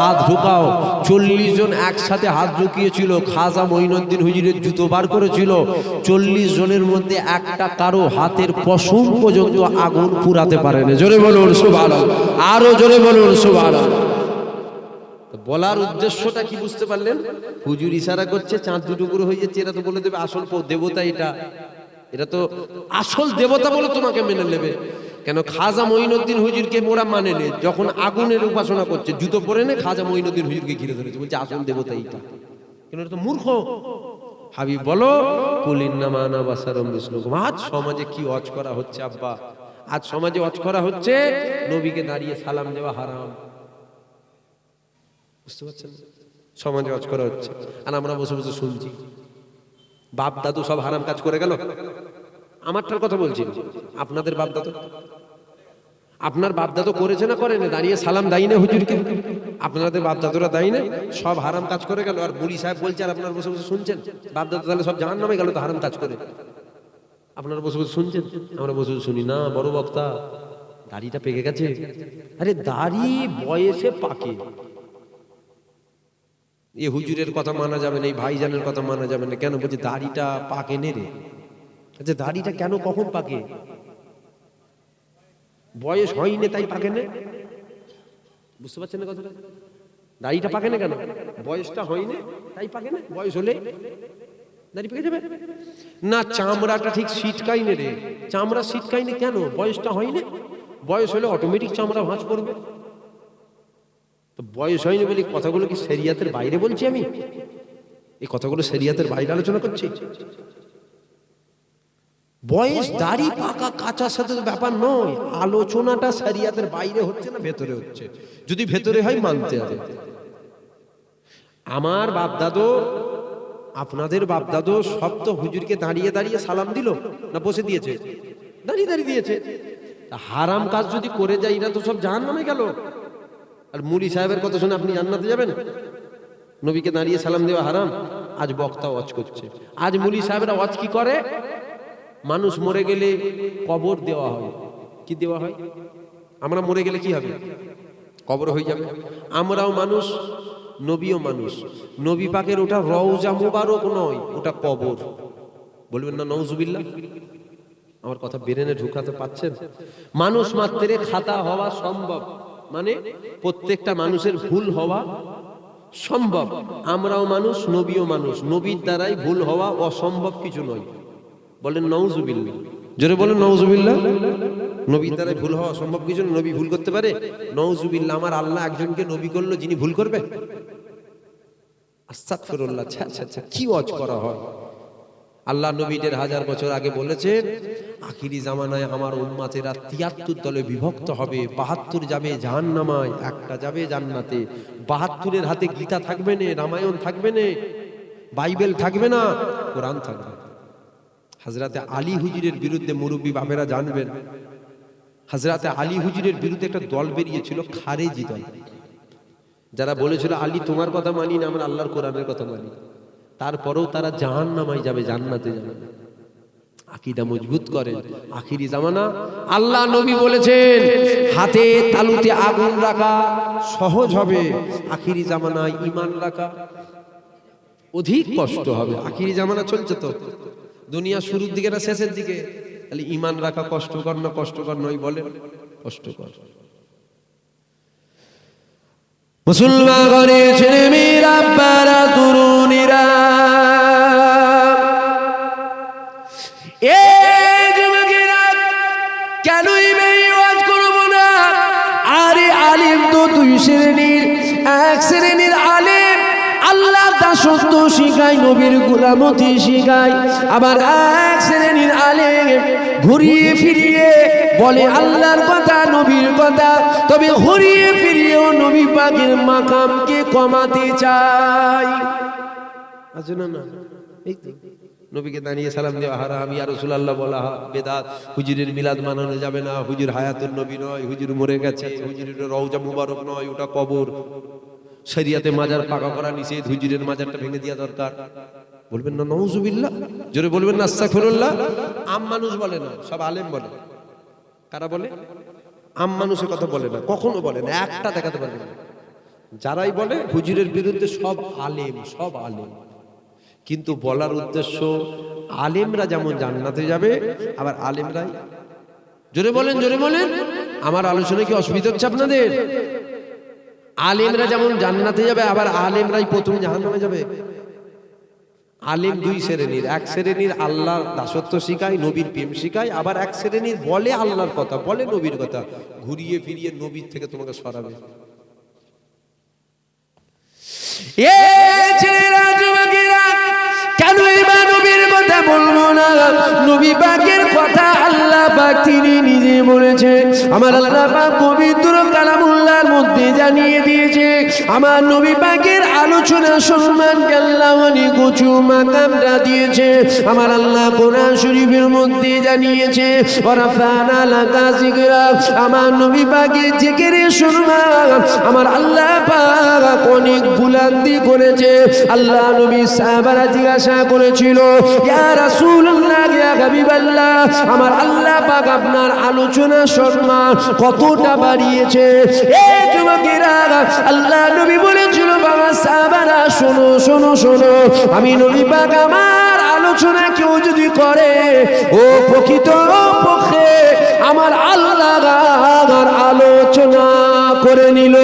হাত ঢুকাও। 40 জন একসাথে হাত ঢুকিয়েছিল। খাজা মঈনুদ্দিন হুজুরের জুতো বার করেছিল। 40 জনের মধ্যে একটা কারো হাতের পশম পর্যন্ত আগুন পুরাতে পারে না। জোরে বলুন সুবহানাল্লাহ, আরো জোরে বলুন সুবহানাল্লাহ। বলার উদ্দেশ্যটা কি বুঝতে পারলেন? হুজুর ইশারা করছে চাঁদ দুটুকরো হয়ে যাচ্ছে, এরা তো বলে দেবে আসল দেবতা এটা। এরা তো আসল দেবতা বলে তোমাকে মেনে নেবে। কেন? খাজা মঈনুদ্দিন হুজুরকে ওরা মানে নে, যখন আগুনের উপাসনা করছে জুতো পরে নে, খাজা মঈনুদ্দিন হুজুরকে ঘিরে ধরেছে, বলছে আসল দেবতা এইটা। কেন? এটা তো মূর্খ। হাবিব বলো কুলিন্নামা আনা বাশারুম মিসলুকুম। আজ সমাজে কি ওয়াজ করা হচ্ছে আব্বা? আজ সমাজে ওয়াজ করা হচ্ছে নবীকে দাঁড়িয়ে সালাম দেওয়া হারাম। বুঝতে পারছেন? সমাজে ওয়াজ করা হচ্ছে আর আমরা বসে বসে শুনছি। বাপ দাদু সব হারাম কাজ করে গেল। আমারটার কথা বলছি, আপনাদের বাপ দাদু, আপনার বাপ দাদু করেছে না করেনি? দাঁড়িয়ে সালাম দেয় না হুজুরকে? আপনাদের বাপ দাদুরা দেয় না? সব হারাম কাজ করে গেল। আর বুড়ি সাহেব বলছে আর আপনারা বসে বসে শুনছেন। বাপ দাদু তাহলে সব জাহান্নামে গেল তো হারাম কাজ করে। আপনারা বসে বসে শুনছেন, আমরা বসে বসে শুনি না। বড় বক্তা দাড়িটা পেকে গেছে। আরে দাড়ি বয়সে পাকে। এ হুজুরের কথা মানা যাবে না, এই ভাইজানের কথা মানা যাবে না। কেন? বলছে দাড়িটা পাকে নে রে। আচ্ছা দাড়িটা কেন কখন পাকে? বয়স হয়নি তাই পাকে না? বুঝতে পারছেন না কথাটা? দাড়িটা পাকে না কেন? বয়সটা হয়নি তাই পাকে না। বয়স হলে দাড়ি পেকে যাবে না? চামড়াটা ঠিক সিটকাইনে রে, চামড়া সিটকাইনে কেন? বয়সটা হয়নি, বয়স হলে অটোমেটিক চামড়া ভাঁজ করবে। তো বয়স হয়নি বলে কথাগুলো কি শরিয়াতের বাইরে বলছি? আমি এই কথাগুলো শরিয়াতের বাইরে আলোচনা করছি? বয়স দাড়ি পাকা কাঁচার সাথে ব্যাপার নয়, আলোচনাটা শরিয়াতের বাইরে হচ্ছে না ভেতরে হচ্ছে? যদি ভেতরে হয় মানতে হবে। আমার বাপ দাদু, আপনাদের বাপ দাদু সব তো হুজুরকে দাঁড়িয়ে দাঁড়িয়ে সালাম দিল না বসে দিয়েছে? দাঁড়িয়ে দাঁড়িয়ে দিয়েছে। হারাম কাজ যদি করে যায় এরা তো সব জাহান্নামে গেল। আর মুলি সাহেবের কথা শুনে আপনি জান্নাতে যাবেন? নবীকে দাঁড়িয়ে সালাম দেওয়া হারাম। আজ বক্তা ওয়াজ করছে, আজ মুলি সাহেবরা ওয়াজ কি করে? মানুষ মরে গেলে কবর দেওয়া হয়। কি দেওয়া হয়? আমরা মরে গেলে কি হবে? কবর হয়ে যাবে। আমরাও মানুষ, নবীও মানুষ। নবী পাকের ওটা রওজা মুবারক নয়, ওটা কবর। বলবেন না নাউজুবিল্লাহ? আমার কথা ব্রেনে ঢুকাতে পাচ্ছেন? মানুষ মাত্রে খাতা হওয়া সম্ভব, মানে প্রত্যেকটা মানুষের ভুল হওয়া সম্ভব। আমরাও মানুষ, নবীও মানুষ। নবীর দ্বারাই ভুল হওয়া অসম্ভব কিছু নয়। বলেন নাউজুবিল্লাহ, জোরে বলেন নাউজুবিল্লাহ। নবীর দ্বারাই ভুল হওয়া অসম্ভব কিছু নয়। নবী ভুল করতে পারে? নাউজুবিল্লাহ। আমার আল্লাহ একজনকে নবী করলো যিনি ভুল করবে? আস্তাগফিরুল্লাহ। আচ্ছা, কি ওয়াজ করা হয়? আল্লাহ নবীদের 1000 বছর আগে বলেছেন আখিরি জামানায় আমার উম্মতেরা 73 দলে বিভক্ত হবে। 72 যাবে জাহান্নামায়, একটা যাবে জান্নাতে। 72-এর হাতে গীতা থাকবে না, রামায়ণ থাকবে না, বাইবেল থাকবে না, কোরআন থাকবে। হযরতে আলী হুজুরের বিরুদ্ধে মুরব্বী বাপেরা জানবেন, হযরতে আলী হুজুরের বিরুদ্ধে একটা দল বেরিয়েছিল, খারেজি দল, যারা বলেছিল আলী তোমার কথা মানি না, আমরা আল্লাহর কোরআনের কথা মানি। তারপরেও তারা জাহান্নামায় যাবে, জান্নাতে যাবে না। আকীদা মজবুত করেন। আখিরি জামানা, আল্লাহ নবী বলেছেন হাতে তালুতে আগুন রাখা সহজ হবে, আখিরি জামানায় ঈমান রাখা অধিক কষ্ট হবে। আখিরি জামানা চলছে তো, দুনিয়া শুরুর দিকে না শেষের দিকে? তাহলে ঈমান রাখা কষ্টকর না কষ্টকর নয়? বলেন কষ্টকর। মুসলমান ঘরে ছেলে মেয়েরা, আব্বারা, তরুণীরা, কেনই ওয়াজ করবো না? আরে আলিম তো দুই শ্রেণীর। এক শ্রেণীর আলিম আল্লাহ দাসত্ব শিখায়, নবীর গোলামতি শিখায়। আবার এক শ্রেণীর আলিম ঘুরিয়ে ফিরিয়ে বলে আল্লাহর কথা, নবীর কথা, তবে ঘুরিয়ে ফিরিয়েও নবী পাকের মাকামকে কমাতে চায়। আছে না? না, এই তো নবীকে দাঁড়িয়ে সালাম দেওয়া হারাম, ইয়া রাসূলুল্লাহ বলা বেদাত, হুজুরের মিলাদ মানানো যাবে না, হুজুর হায়াতুন নবী নয়, হুজুর মরে গেছে, হুজুরের রওজা মুবারক নয়, ওটা কবর। শরিয়াতে মাজার পাকা করা নিষেধ, হুজুরের মাজারটা ভেঙে দেওয়া দরকার। বলবেন না নাউজুবিল্লাহ? জোরে বলবেন না আস্তাগফিরুল্লাহ? আম মানুষ বলে না, সব আলেম বলে। কারা বলে? আম মানুষের কথা বলে না, কখনো বলে না, একটা দেখাতে পারবেন না। যারাই বলে হুজুরের বিরুদ্ধে সব আলেম, সব আলেম। কিন্তু বলার উদ্দেশ্য আলেমরা যেমন জান্নাতে যাবে, আবার আলেমরাই, জোরে বলেন, জোরে বলেন। আমার আলোচনা কি অসুবিধা হচ্ছে আপনাদের? আলেমরা যেমন জান্নাতে যাবে, আবার আলেমরাই প্রথম জাহান্নামে যাবে। আলেম দুই শ্রেণীর। এক শ্রেণীর আল্লাহর দাসত্ব শিখায়, নবীর প্রেম শিখায়। আবার এক শ্রেণীর বলে আল্লাহর কথা, বলে নবীর কথা, ঘুরিয়ে ফিরিয়ে নবীর থেকে তোমাকে সরাবে। কেন এবার নবীর কথা বলবো না? নবী পাকের কথা আল্লাহ পাক তিনি নিজে বলেছে। আমার আল্লাহ পাক পবিত্র কালামুল্লাহর মধ্যে জানিয়ে দিয়েছে, আমার নবী পাকের আলোচনা সম্মানকে আল্লাহ অনেক উঁচু মাকামটা দিয়েছে। আমার আল্লাহ কোরআন শরীফের মধ্যে জানিয়েছে, ওয়ারাফানা লাকা যিকরা, আমার নবী পাকের জিকিরের সম্মান আমার আল্লাহ পাক অনেক বুলন্দি করেছে। আল্লাহ নবী সাহাবারা জিজ্ঞাসা করেছিল, ইয়া রাসূলুল্লাহ, ইয়া হাবিবাল্লাহ, আমার আল্লাহ পাক আপনার আলোচনা সম্মান কতটা বাড়িয়েছে? এই যুবকেরা, আল্লাহ নবী বলেছিল, বাবা সাহাবারা শোনো শোনো শোনো, আমি নবী পাক আমার আলোচনা কেউ যদি করে, ও প্রকৃত পক্ষে আমার আল্লাহ আলোচনা করে নিল।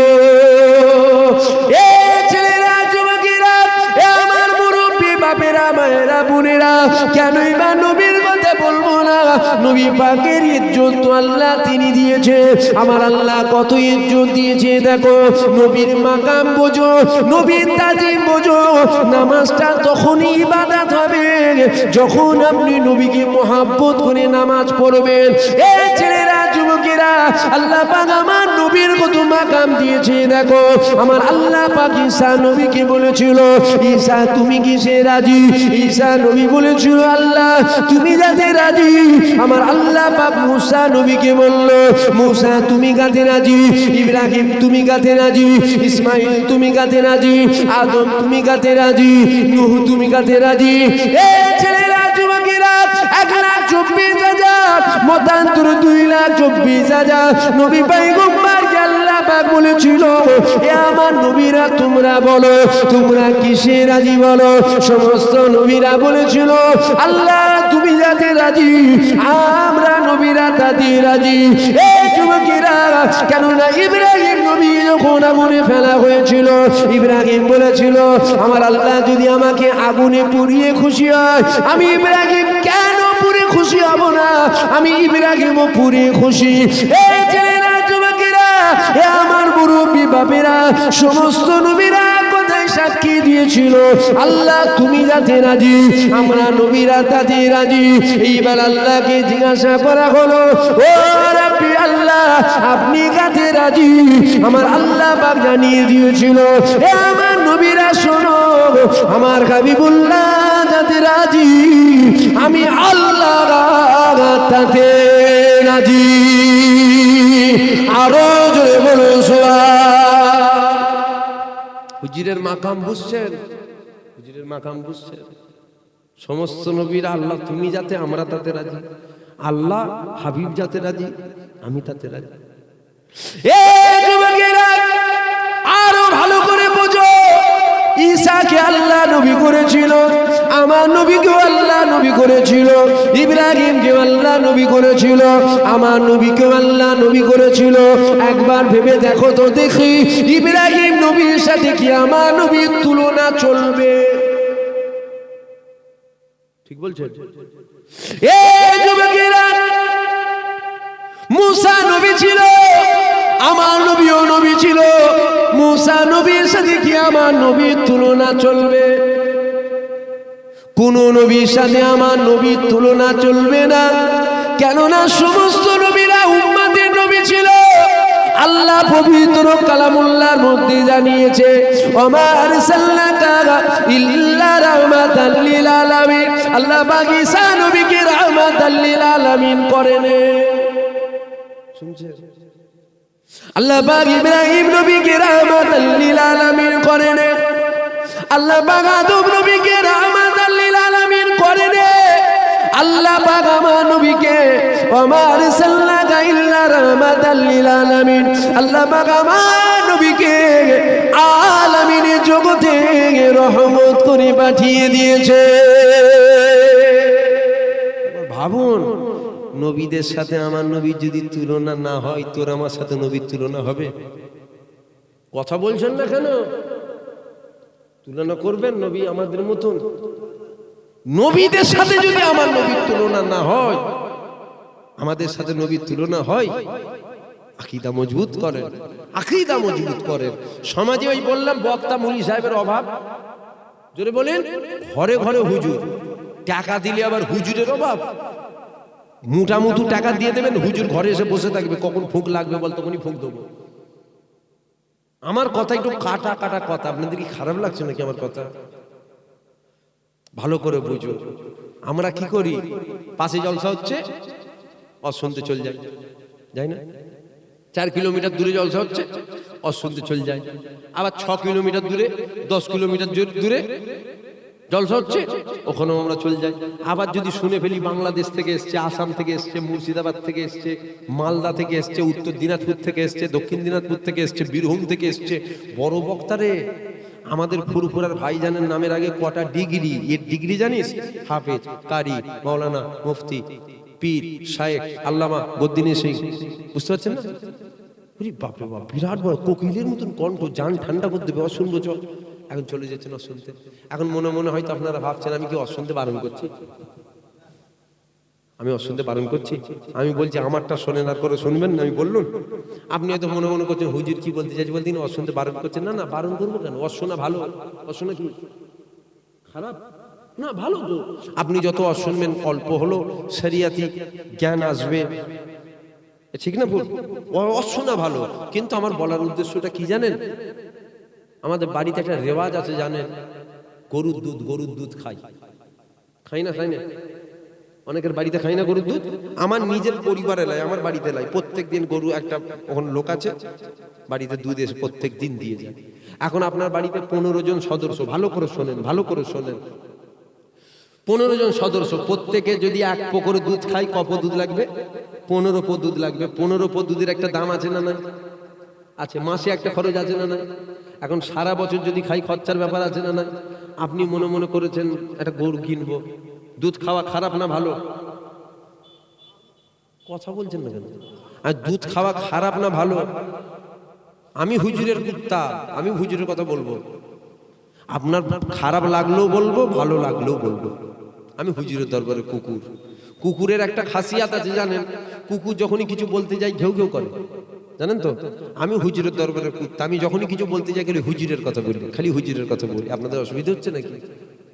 ভাইরা মায়েরা বোনেরা, কেনই বা নবীর কথা বলবো না? নবী পাকের ইজ্জত তো আল্লাহ তিনি দিয়েছে। আমার আল্লাহ কত ইজ্জত দিয়েছে দেখো। নবীর মাকাম বোঝো, নবীর তাজিম বোঝো। নামাজটা তখনই ইবাদত হবে যখন আপনি নবীকে মহব্বত করে নামাজ পড়বেন। এই ছেলেরা, যুবকেরা, আল্লাহ পাক আমার নবীর কত মাকাম দিয়েছে দেখো। আমার আল্লাহ পাক ঈসা নবীকে বলেছিল, ঈসা তুমি কিসে রাজি? ঈসা নবী বলেছিল, আল্লাহ তুমি যাতে রাজি। আমার আল্লাহ পাক মুসা নবীকে বলল, মুসা তুমি কাতে রাজি? ইব্রাহিম তুমি কাতে রাজি? ইসমাইল তুমি কাতে রাজি? আদম তুমি কাতে রাজি? নূহ তুমি কাতে রাজি? এই ছেলেরা, যুবকেরা, 1,24,000 মতান্তর 2,24,000 নবী পয়গম্বরকে আল্লাহ পাক বলেছিল, এ আমার নবীরা তোমরা বলো তোমরা কিসে রাজি বলো। সমস্ত নবীরা বলেছিল, আল্লাহ তুমি যাতে রাজি আমরা নবীরা তাতে রাজি। এই যুবকেরা, কেননা ইব্রাহিম নবী যখন আগুনে ফেলা হয়েছিল, ইব্রাহিম বলেছিল, আমার আল্লাহ যদি আমাকে আগুনে পুড়িয়ে খুশি হয়, আমি ইব্রাহিম কেন পুড়ে খুশি হব না? আমি ইব্রাহিমও পুড়ে খুশি। এই ছেলেরা, যুবকেরা, এ আমার মুরব্বী বাপেরা, সমস্ত নবীরা কোথায় সাক্ষী দিয়েছিল, আল্লাহ তুমি যাতে রাজি আমরা নবীরা তাতে রাজি। এইবার আল্লাহকে জিজ্ঞাসা করা হলো, ও রাব্বি আল্লাহ আপনি কাতে রাজি? আমার আল্লাহ পাক জানিয়ে দিয়েছিল, এ আমার নবীরা শোনো, আমার হাবিবুল্লাহ যাতে রাজি আমি আল্লাহ তাতে রাজি। আরো জোরে বলো সুবহান। হুজুরের মাকাম বুঝছেন? হুজুরের মাকাম বুঝছেন? সমস্ত নবীরা আল্লাহ তুমি যাতে আমরা তাতে রাজি, আল্লাহ হাবিব যাতে রাজি আমি তাতে রাজি। এই যুবকেরা, আরো ভালো করে বোঝো, ঈসাকে আল্লাহ নবী করেছিল, আমার নবীকেও আল্লাহ নবী করেছিল, ইব্রাহিমকেও আল্লাহ নবী করেছিল, আমার নবীকেও আল্লাহ নবী করেছিল। একবার ভেবে দেখো তো দেখি, ইব্রাহিম নবীর সাথে কি আমার নবীর তুলনা চলবে? ঠিক বলছেন? এই যুবকেরা, মুসা নবী ছিল, আমার নবীও নবী ছিল, মুসা নবীর সাথে কি আমার নবীর তুলনা চলবে? কোন নবীর সাথে আমার নবীর তুলনা চলবে না। কেননা সমস্ত নবীরা উম্মতের নবী ছিল। আল্লাহ পবিত্র কালামুল্লাহর মধ্যে জানিয়েছে, ওমা আরসালনাকা ইল্লা রাহমাতাল লিল আলামিন। আল্লাহ পাক ঈসা নবীকে রাহমাতাল লিল আলামিন করেন। শুনছেন? আল্লাহ পাক ইব্রাহিম নবীকে রাহমাতাল লিল আলামিন করেন। আল্লাহ পাক আদম নবীকে রাহমাতাল লিল আলামিন করেন। আল্লাহ পাক আমার নবীকে ওমা আরসালনাকা ইল্লা রাহমাতাল লিল আলামিন, আল্লাহ পাক আমার নবীকে আলামিনের জগতে রহমত করে পাঠিয়ে দিয়েছে। ভাবুন, নবীদের সাথে আমার নবীর যদি তুলনা না হয়, তোর আমার সাথে নবীর তুলনা হবে? কথা বলছেন না কেন? তুলনা করবেন নবী আমাদের মতন? নবীদের সাথে যদি আমার নবীর তুলনা না হয়, আমাদের সাথে নবীর তুলনা হয়, আকীদা মজবুত করেন, আকীদা মজবুত করেন। সমাজে ওই বললাম বক্তা মুলি সাহেবের অভাব, জোরে বলেন, ঘরে ঘরে হুজুর, টাকা দিলে আবার হুজুরের অভাব। মুঠামুঠু টাকা দিয়ে দেবেন, হুজুর ঘরে এসে বসে থাকবে, কখন ফুঁক লাগবে বল তখনই ফুঁক দেবো। আমার কথা একটু কাটা কাটা কথা, আপনাদের কি খারাপ লাগছে নাকি আমার কথা? ভালো করে বুঝো। আমরা কি করি, পাশে জলসা হচ্ছে শুনতে চলে যাই, যাই না? 4 কিলোমিটার দূরে জলসা হচ্ছে শুনতে চলে যায়। আবার 6 কিলোমিটার দূরে, 10 কিলোমিটার দূরে জলসা হচ্ছে, ওখানেও আমরা চলে যাই। আবার যদি শুনে ফেলি বাংলাদেশ থেকে এসছে, আসাম থেকে এসছে, মুর্শিদাবাদ থেকে এসছে, মালদা থেকে এসছে, উত্তর দিনাজপুর থেকে এসছে, দক্ষিণ দিনাজপুর থেকে এসছে, বীরভূম থেকে এসছে, বড় বক্তারে। আমাদের ফুরফুরার ভাইজানের নামের আগে কটা ডিগ্রি, এর ডিগ্রি জানিস? হাফেজ, কারি, মাওলানা, মুফতি, পীর, শায়েখ, আল্লামা, বদ্দিনী সিং। বুঝতে পারছেন না? বাপরে বাপ, বিরাট বড় কোকিলের মতন কণ্ঠ, জান ঠান্ডা করে দেবে। অশুনবো, এখন চলে যাচ্ছেন অশুনতে। এখন মনে মনে হয়তো আপনারা ভাবছেন আমি কি অশুনতে বারণ করছি? আমি অশুনতে বারণ করছি? আমি বলছি আমারটা শোনেন, আর করে শুনবেন না, আমি বললুন। আপনি হয়তো মনে মনে করছেন হুজুর কি বলতে চাইছে, বলতে অশুনতে বারণ করছেন। না না, বারণ করবো কেন? অশোনা ভালো। অশোনা কি খারাপ? না, ভালো তো। আপনি যত অশুনবেন অল্প হলো শরিয়াতি জ্ঞান আসবে, ঠিক না ভুল? অশোনা ভালো, কিন্তু আমার বলার উদ্দেশ্যটা কি জানেন? আমাদের বাড়িতে একটা রেওয়াজ আছে জানেন, গরুর দুধ খাই। খাই না? খাই না? অনেকের বাড়িতে খাই না গরুর দুধ। আমার নিজের পরিবারে লাই, আমার বাড়িতে লাই প্রত্যেক দিন গরু, একটা ওখানে লোক আছে বাড়িতে দুধ এসে প্রত্যেক দিন দিয়ে যায়। এখন আপনার বাড়িতে 15 জন সদস্য, ভালো করে শোনেন, ভালো করে শোনেন, 15 জন সদস্য, প্রত্যেকে যদি 1 পো করে দুধ খাই, কপ দুধ লাগবে? 15 পো দুধ লাগবে। 15 পো দুধের একটা দাম আছে না নাই? আছে। মাসে একটা খরচ আছে না নাই? এখন সারা বছর যদি খাই খরচার ব্যাপার আছে না নাই? আপনি মনে মনে করেছেন একটা গরু কিনবো। দুধ খাওয়া খারাপ না ভালো? কথা বলছেন না কেন? আর দুধ খাওয়া খারাপ না ভালো? আমি হুজুরের কুত্তা, আমি হুজুরের কথা বলবো। আপনার খারাপ লাগলেও বলবো, ভালো লাগলেও বলবো। আমি হুজুরের দরবারে কুকুর। কুকুরের একটা খাসিয়াত আছে জানেন, কুকুর যখনই কিছু বলতে যাই ঘেউ ঘেউ করে, জানেন তো? আমি হুজুরের দরবারে কুত্তা, আমি যখনই কিছু বলতে যাই খালি হুজুরের কথা বলি, খালি হুজুরের কথা বলি। আপনাদের অসুবিধা হচ্ছে নাকি?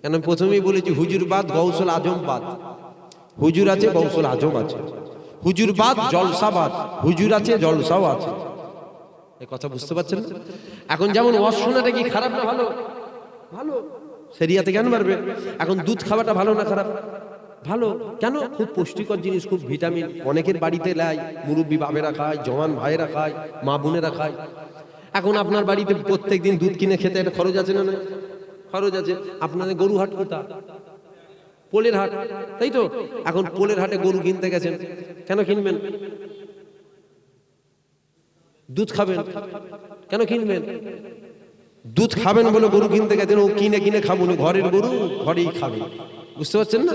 কেন প্রথমেই বলেছি হুজুর বাদ গৌসুল আজম বাদ। হুজুর আছে, গৌসুল আজম আছে। হুজুর বাদ জলসা বাদ, হুজুর আছে, জলসাও আছে। এই কথা বুঝতে পারছেন না? এখন যেমন ওয়াজ শোনাটা কি খারাপ না ভালো? ভালো। শরিয়াতে জ্ঞান বাড়বে। এখন দুধ খাওয়াটা ভালো না খারাপ? ভালো। কেন? খুব পুষ্টিকর জিনিস, খুব ভিটামিন। অনেকের বাড়িতে লাই, মুরব্বী বাবেরা খায়, জওয়ান ভাইয়েরা খায়, মা বোনেরা খায়। এখন আপনার বাড়িতে প্রত্যেকদিন দুধ কিনে খেতে একটা খরচ আছে না? না খরচ আছে। আপনাদের গরু হাট কোথা? পোলের হাট, তাই তো? এখন পোলের হাটে গরু কিনতে গেছেন, কেন কিনবেন? দুধ খাবেন। কেন কিনবেন? দুধ খাবেন বলে গরু কিনতে গেছেন, ও কিনে কিনে খাবো না, ঘরের গরু ঘরেই খাবে। বুঝতে পারছেন না?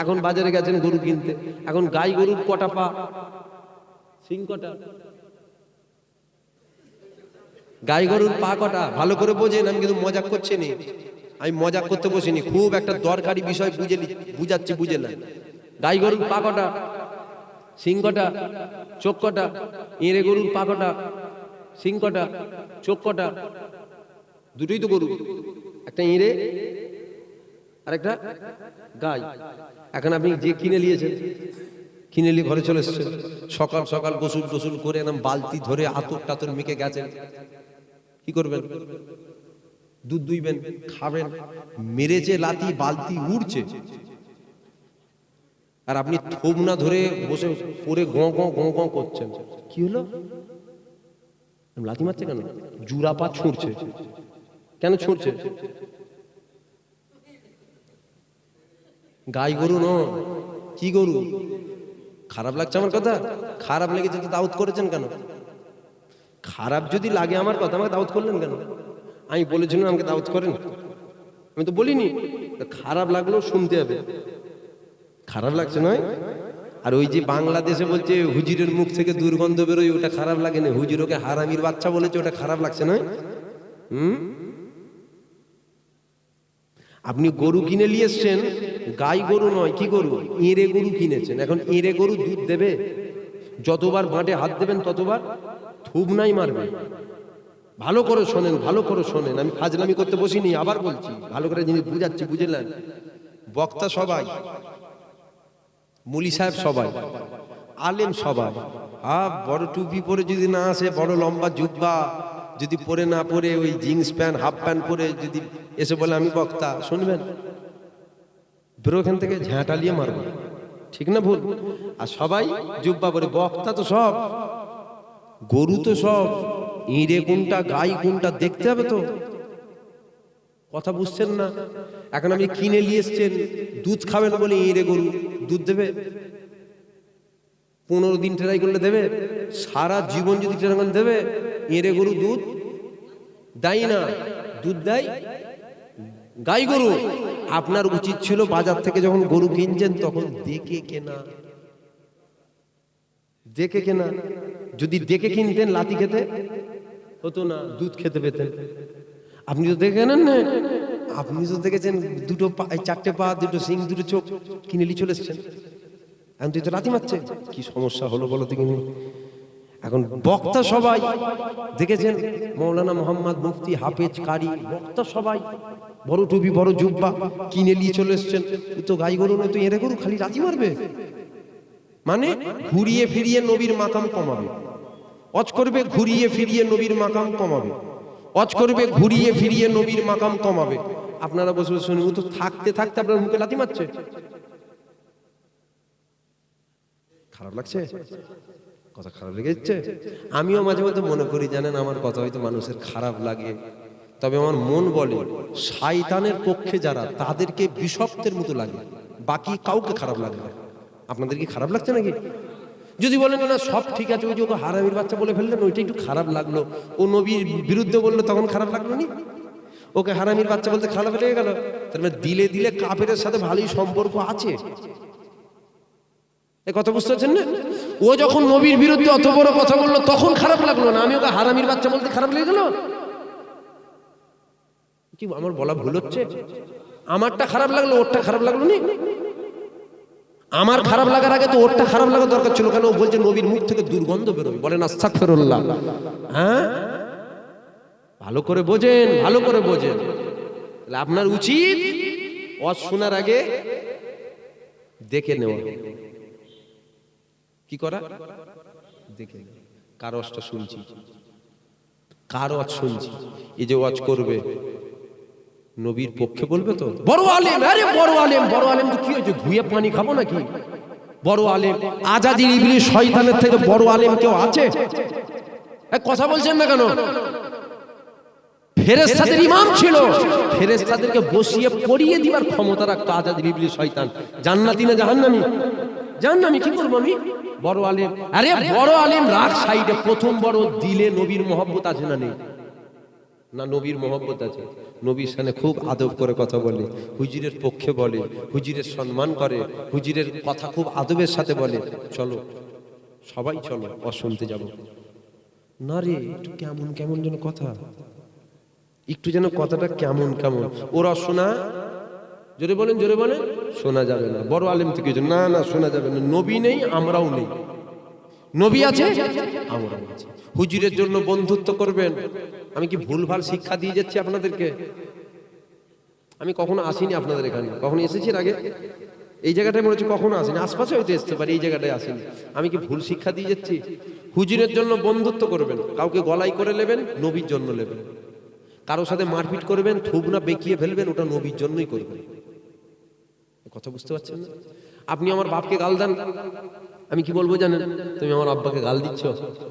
এখন বাজারে গেছেন গরু কিনতে, এখন গাই গরুর কটা পা? সিং কটা? গাই গরুর পা কটা? ভালো করে বোঝেন, আমি কিন্তু মজাক করছি নি, আমি মজাক করতে বসিনি, খুব একটা দরকারি বিষয় বুঝাচ্ছি, বুঝে না। গাই গরুর পা কটা? সিং কটা? চোখ কটা? এঁড়ে গরুর পা কটা? সিং কটা? চোখ কটা? দুটোই তো গরু, একটা এঁড়ে আর একটা গাই। এখন আপনি যে কিনে নিয়েছেন, কিনে নিয়ে ঘরে চলে এসেছেন, সকাল সকাল গোসল টোসল করে একদম বালতি ধরে আতর টাতর মেখে গেছেন, কি করবেন? দুধ দুইবেন, খাবেন। মেরেছে লাথি, বালতি উড়ছে, আর আপনি থোব না ধরে বসে পরে গঁ গঁ গঁ গঁ করছেন। কি হলো? লাথি মারছে কেন? জুরা পা ছুঁড়ছে। কেন ছুঁড়ছে? গাই গরু নয়, কি গরু? খারাপ লাগছে আমার কথা? খারাপ লেগেছে তো দাউত করেছেন কেন? খারাপ যদি লাগে আমার কথা, আমাকে দাউত করলেন কেন? আমি বলেছিলাম আমাকে দাউত করেন? আমি তো বলিনি। খারাপ লাগলেও শুনতে হবে। খারাপ লাগছে নয়? আর ওই যে বাংলাদেশে বলছে হুজুরের মুখ থেকে দুর্গন্ধ বেরোয়, ওটা খারাপ লাগে না। হুজুর ওকে হারামির বাচ্চা বলেছে, ওটা খারাপ লাগছে নয়? আপনি গরু কিনে নিয়ে এসছেন, গাই গরু নয়, কি গরু? এঁড়ে গরু কিনেছেন। এখন এঁড়ে গরু দুধ দেবে? যতবার বাঁটে হাত দেবেন ততবার থুব নাই মারবে। ভালো করে শোনেন, ভালো করে শোনেন, আমি ফাজলামি করতে বসিনি, আবার বলছি, ভালো করে জিনিস বুঝাচ্ছি, বুঝলেন? বক্তা সবাই, মুলি সাহেব সবাই, আলেম সবাই। বড় টুপি পরে যদি না আসে, বড় লম্বা জুব্বা যদি পরে না পরে, ওই জিন্স প্যান্ট হাফ প্যান্ট পরে যদি এসে বলে আমি বক্তা, শুনবেন? বেরো এখান থেকে, ঝাঁটালিয়ে মারবো। ঠিক না ভুল? আর সবাই জুব্বা পরে। বক্তা তো সব, গরু তো সব, এঁড়ে কোনটা গাই কোনটা দেখতে হবে তো। কথা বুঝছেন না? এখন আপনি কিনে নিয়ে এসছেন, দুধ খাবেন বলে এঁড়ে গরু দুধ দেবে? 15 দিন ট্রাই করলে দেবে? সারা জীবন যদি ট্রাই করেন দেবে? এঁড়ে গরু দুধ দেয় না, দুধ দেয় গাই গরু। আপনার উচিত ছিল বাজার থেকে যখন গরু কিনছেন তখন দেখে কেনা, দেখে কেনা। যদি দেখে কিনতেন লাথি খেতে হতো না, দুধ খেতে পেতেন। আপনি তো দেখে নেন না, আপনি তো দেখেছেন দুটো পা, চারটে পা, দুটো সিং, দুটো চোখ কিনে নিয়ে চলে এসছেন। এখন তুই তো রাতি মারছে, কি সমস্যা হলো বলো দেখিনি। এখন বক্তা সবাই দেখেছেন, মৌলানা মোহাম্মদ মুফতি, হাফেজ, কারি, বক্তা সবাই বড় টুপি, বড় জুব্বা কিনে নিয়ে চলে এসছেন। তো গাই গরু নয়, তো এরে গরু খালি রাতি মারবে, মানে ঘুরিয়ে ফিরিয়ে নবীর মাকাম কমাবে, অজ করবে ঘুরিয়ে ফিরিয়ে নবীর মাকাম কমাবে, অজ করবে ঘুরিয়ে ফিরিয়ে নবীর মাকাম কমাবে। আপনারা বসে বসে শুনুন, ও তো থাকতে থাকতে আপনার মুখে লাথি মারছে। খারাপ লাগছে? কথা খারাপ লেগে যাচ্ছে? আমিও মাঝে মাঝে মনে করি, জানেন, আমার কথা হয়তো মানুষের খারাপ লাগে, তবে আমার মন বলে শয়তানের পক্ষে যারা, তাদেরকে বিষাক্তের মতো লাগে, বাকি কাউকে খারাপ লাগে না। আপনাদের কি খারাপ লাগছে নাকি? যদি বলেন না সব ঠিক আছে, ওই যে ওকে হারামির বাচ্চা বলে ফেললেন, ওইটা একটু খারাপ লাগলো, ও নবীর বিরুদ্ধে বললো তখন খারাপ লাগলো নি? ওকে হারামির বাচ্চা বলতে খারাপ লেগে গেল? তার মানে দিলে দিলে কাফেরের সাথে ভালোই সম্পর্ক আছে। এই কথা বুঝতে পারছেন না? ও যখন নবীর বিরুদ্ধে অত বড় কথা বললো তখন খারাপ লাগলো না, আমি ওকে হারামির বাচ্চা বলতে খারাপ লেগে গেল? কি আমার বলা ভুল হচ্ছে? আমারটা খারাপ লাগলো, ওরটা খারাপ লাগলো নি? আমার খারাপ লাগার আগে তো ওরটা খারাপ লাগা দরকার ছিল। কেন? ও বলছে নবীর মুখ থেকে দুর্গন্ধ বেরোবে, বলেন আস্তাগফিরুল্লাহ। হ্যাঁ, ভালো করে বোঝেন, ভালো করে বোঝেন। তাহলে আপনার উচিত ওয়াজ শোনার আগে দেখে নেওয়া। কি করা? দেখে কার ওয়াজটা শুনছি, কার ওয়াজ শুনছি। এই যে ওয়াজ করবে নবীর পক্ষে বলবে তো বড় আলেম, আরে বড় আলেম, বড় আলেম তো কি হয়েছে, ধুয়ে পানি খাবো নাকি? বড় আলেম, আজাদি ইবলিস শয়তানের থেকে বড় আলেম কেউ আছে? কথা বলছেন না কেন? ফেরেশতাদের ইমাম ছিল, ফেরেশতাদেরকে বসিয়ে পড়িয়ে দিবার ক্ষমতা রাখতো আজাদি ইবলিস শয়তান। জান্নাতি না জাহান্নামী? জাহান্নামী। কি করবো আমি? বড় আলেম, আরে বড় আলেম রাগ সাইডে, প্রথম বড় দিলে নবীর মহব্বত আছে না নেই? না, নবীর মহব্বত আছে। নবীর সামনে খুব আদব করে কথা বলে, হুজুরের পক্ষে বলে, হুজুরের সম্মান করে, হুজুরের কথা খুব আদবের সাথে বলে। চলো সবাই চলো শুনতে যাব। না রে, একটু কেমন কেমন যেন কথা, একটু যেন কথাটা কেমন কেমন। ওরা শোনা, জোরে বলেন, জোরে বলেন, শোনা যাবে না। বড় আলেম থেকে না, না শোনা যাবে না। নবী নেই, আমরাও নেই। নবী আছে, আমরাও আছি। হুজুরের জন্য বন্ধুত্ব করবেন। আমি কি ভুলভাল শিক্ষা দিয়ে যাচ্ছি আপনাদেরকে? আমি কখনো আসিনি আপনাদের এখানে, কখনো এসেছি আগে? এই জায়গাটায় মনে হচ্ছে কখনো আসিনি, আশপাশে হয়তো আসতে পারি, এই জায়গাটায় আসিনি। আমি কি ভুল শিক্ষা দিয়ে যাচ্ছি? হুজুরের জন্য বন্ধুত্ব করবেন, কাউকে গলায় করে নেবেন, নবীর জন্য নেবেন। কারোর সাথে মারপিট করবেন, থুবনা বেঁকিয়ে ফেলবেন, ওটা নবীর জন্যই করবেন। কথা বুঝতে পারছেন না? আপনি আমার বাপকে গাল দেন, আমি কি বলবো জানেন? তুমি আমার আব্বাকে গাল দিচ্ছ,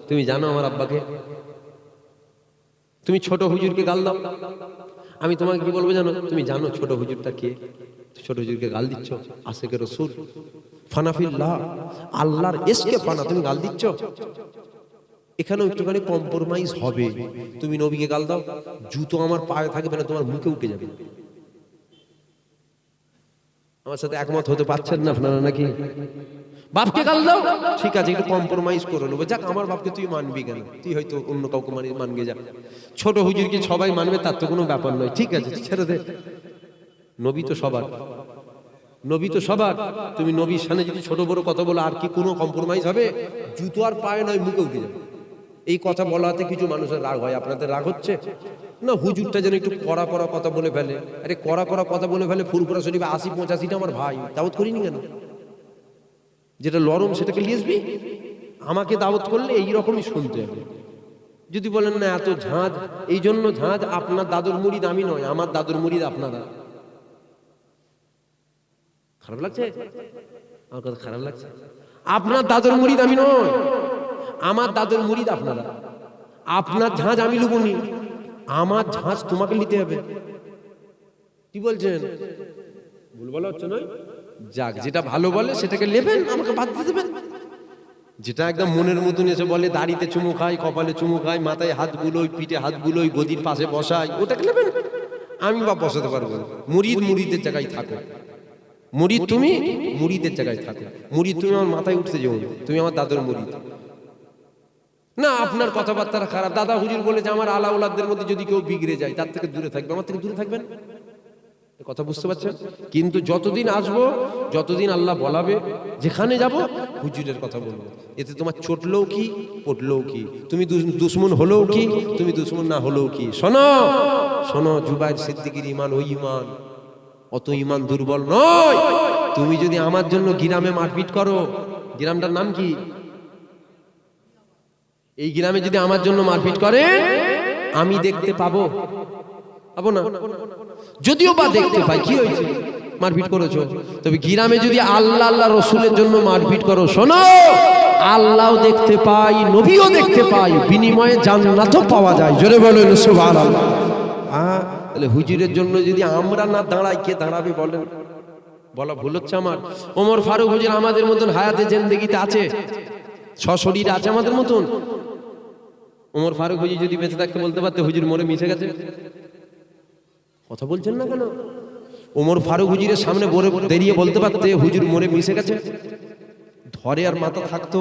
তুমি জানো আমার আব্বাকে? তুমি ছোট হুজুরকে গাল দাও, আমি তোমাকে কি বলবো জানো? তুমি জানো ছোট হুজুরটা কে? ছোট হুজুরকে গাল দিচ্ছ, আশিকে রাসূল, ফানাফিল্লাহ, আল্লাহর ইশকে ফানা, তুমি গাল দিচ্ছ। এখানেও একটুখানি কম্প্রোমাইজ হবে। তুমি নবীকে গাল দাও, জুতো আমার পায়ে থাকবে না, তোমার মুখে উঠে যাবে। আমার সাথে একমত হতে পারছেন না আপনারা নাকি? বাপকে গাল দাও, ঠিক আছে, একটু কম্প্রোমাইজ করে নেবো। যাক, আমার বাপকে তুই মানবি কেন? তুই হয়তো অন্য কাউকে মানবে, যা। ছোট হুজুরকে সবাই মানবে তার তো কোনো ব্যাপার নয়, ঠিক আছে, ছেড়ে দে। নবী তো সবার, নবী তো সবার। তুমি নবীর সামনে যদি ছোট বড় কথা বলো, আর কি কোনো কম্প্রোমাইজ হবে? জুতো আর পায়ে নয়, মুখে উঠে যাবে। এই কথা বলাতে কিছু মানুষের রাগ হয়। আপনাদের রাগ হচ্ছে না? হুজুরটা যেন একটু কড়া কড়া কথা বলে ফেলে। আরে কড়া কড়া কথা বলে ফেলে, ফুরফুরা শরীফে ৮০-৮৫টা আমার ভাই, দাওয়াত করিনি কেন? যেটা লরম সেটাকে নিয়ে আসবি। আমাকে দাওয়াত করলে এইরকমই শুনতে হবে। যদি বলেন না এত ঝাঁজ, এই জন্য ঝাঁজ, আপনার দাদুর মুরিদ আমি নয়, আমার দাদুর মুরিদ আপনারা। খারাপ লাগছে? আমার কথা খারাপ লাগছে? আপনার দাদুর মুরিদ আমি নয়, আমার দাদুর মুরিদ আপনারা। আপনার ঝাঁজ আমি লুবনি, আমার ঝাঁজ তোমাকে নিতে হবে। কি বলছেন? ভুল বলা হচ্ছে নয়? যাক, যেটা ভালো বলে সেটাকে নেবেন, আমাকে বাদ দিয়ে দেবেন। যেটা একদম মনের মতন এসে বলে, দাড়িতে চুমু খাই, কপালে চুমু খাই, মাথায় হাত বুলোই, পিঠে হাত বুলোই, গদির পাশে বসাই, ওটাকে নেবেন। আমি বা বসাতে পারবো না। মুরিদ মুরিদের জায়গায় থাকো। মুরিদ তুমি মুরিদের জায়গায় থাকো। মুরিদ তুমি আমার মাথায় উঠতে যেও না, তুমি আমার দাদুর মুরিদ। না আপনার কথাবার্তা খারাপ, দাদা হুজুর বলেছে আমার আলাউলাদের মধ্যে যদি কেউ বিগড়ে যায় তার থেকে দূরে থাকবে, আমার থেকে দূরে থাকবেন, কথা বুঝতে পারছেন? কিন্তু যতদিন আসবো, যতদিন আল্লাহ বলাবে, যেখানে যাব হুজুরের কথা বলবো। এতে তোমার চটলেও কি পটলেও কি, তুমি দুশ্মন হলেও কি, তুমি দুশ্মন না হলেও কি। শোনো শোনো, জুবাইর সিদ্দিকীর ঈমান ওই ঈমান, অত ঈমান দুর্বল নয়। তুমি যদি আমার জন্য গ্রামে মারপিট করো, গ্রামটার নাম কি, এই গ্রামে যদি আমার জন্য মারপিট করে আমি দেখতে পাবো না, যদিও বা দেখতে পাই, কি হয়েছে মারপিট করেছো, তবে গ্রামে যদি আল্লাহ আল্লাহ রসুলের জন্য মারপিট করো, শোনো আল্লাহও দেখতে পাই, নবীও দেখতে পাই, বিনিময়ে জান্নাতও পাওয়া যায়। জোরে বলেন সুবহানাল্লাহ। হ্যাঁ, তাহলে হুজুরের জন্য যদি আমরা না দাঁড়াই, কে দাঁড়াবে বলেন? বলা ভুল হচ্ছে আমার? ওমর ফারুক হুজুর আমাদের মতন হায়াতে জিন্দেগিতে আছে, সশরীরে আছে আমাদের মতন। ওমর ফারুক হুজুর যদি বেঁচে থাকতে বলতে পারতে হুজুর মরে মিশে গেছে, কথা বলছেন না কেন? ওমর ফারুক হুজুরের সামনে দাঁড়িয়ে বলতে পারতে হুজুর মরে মিশে গেছে, ধরে আর মাথা থাকতো।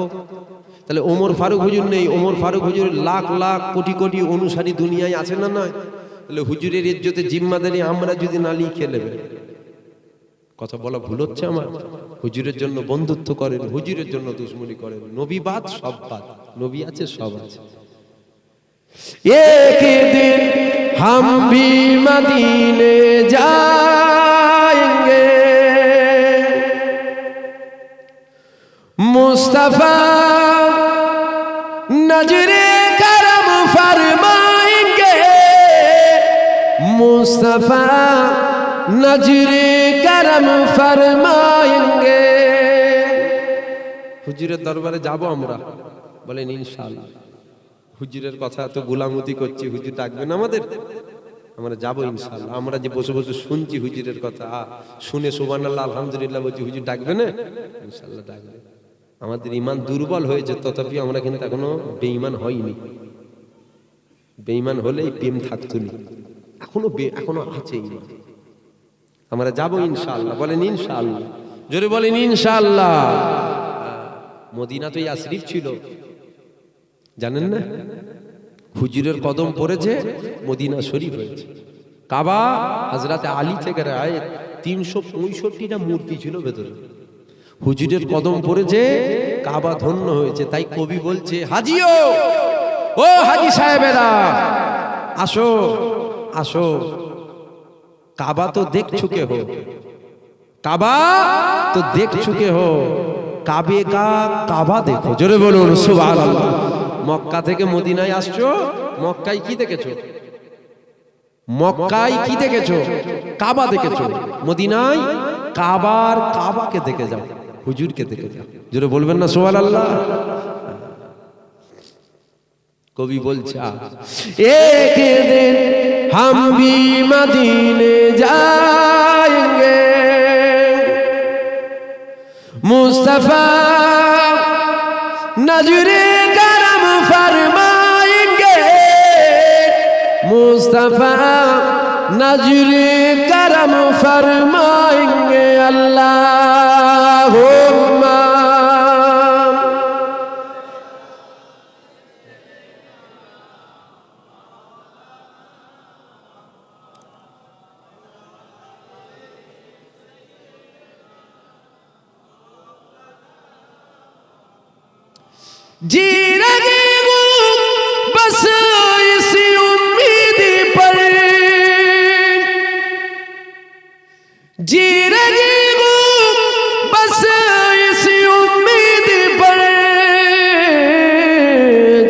তাহলে ওমর ফারুক হুজুর নেই, ওমর ফারুক হুজুর লাখ লাখ কোটি কোটি অনুসারী দুনিয়ায় আছে না নয়? তাহলে হুজুরের ইজ্জতে জিম্মাদারি আমরা যদি না লিখে নেবে, কথা বলা ভুল হচ্ছে আমার? হুজুরের জন্য বন্ধুত্ব করেন, হুজুরের জন্য দুশ্মনী করেন, নবী বাদ সব বাদ, নবী আছে সব আছে। एक दिन हम भी मदीने जाएंगे, मुस्तफा नजरे करम फरमाएंगे, मुस्तफा नजरे करम फरमाएंगे। হুজুরের দরবারে যাব আমরা, বলেন ইনশাআল্লাহ। হুজুরের কথা তো গোলামতি করছি, হুজুর ডাকবেন আমাদের, আমরা যাবো ইনশাআল্লাহ। আমরা যে বসে বসে শুনছি হুজুরের কথা, শুনে সুবহানাল্লাহ আলহামদুলিল্লাহ বলছি, হুজুর ডাকবে না? ইনশাআল্লাহ ডাকবে। আমাদের ঈমান দুর্বল হয়েছে, তথাপি আমরা কিন্তু এখনো বেঈমান হইনি। বেঈমান হলেই প্রেম থাকতো না, এখনো আছে ঈমান। আমরা যাবো ইনশাআল্লাহ, বলেন ইনশাআল্লাহ, জোরে বলেন ইনশাআল্লাহ। মদিনা তো ইয়াসরিফ ছিল, জানেন না? হুজুরের কদম পড়েছে, মদিনা শরীফ হয়েছে। কাবা হযরতে আলী থেকে আয়ে 365টা মূর্তি ছিল ভেতরে, হুজুরের কদম পড়েছে, কাবা ধন্য হয়েছে। তাই কবি বলছে, হাজিও ও হাজি সাহেবেরা আসো আসো, কাবা তো দেখ চুকে হো, কাবা তো দেখ চুকে হো, কাবে কা কাবা দেখো। জোরে বলুন সুবহানাল্লাহ। মক্কা থেকে মদিনায় আসছো, মক্কায় কি দেখেছো? মক্কায় কি দেখেছো? কাবা দেখেছো। মদিনায় কাবার কাবাকে দেখে যাও, হুজুরকে দেখে যাও। জোরে বলবেন না সুবহানাল্লাহ। কবি বলছে, এক দিন हम भी मदीने जाएंगे, मुस्तफा नजरे करम फरमाएंगे, मुस्तफा नजरे करम फरमाएंगे। अल्लाहुम्मा जी रहे वो बस इसी उम्मीद पर, जी रहे वो बस इसी उम्मीद पर,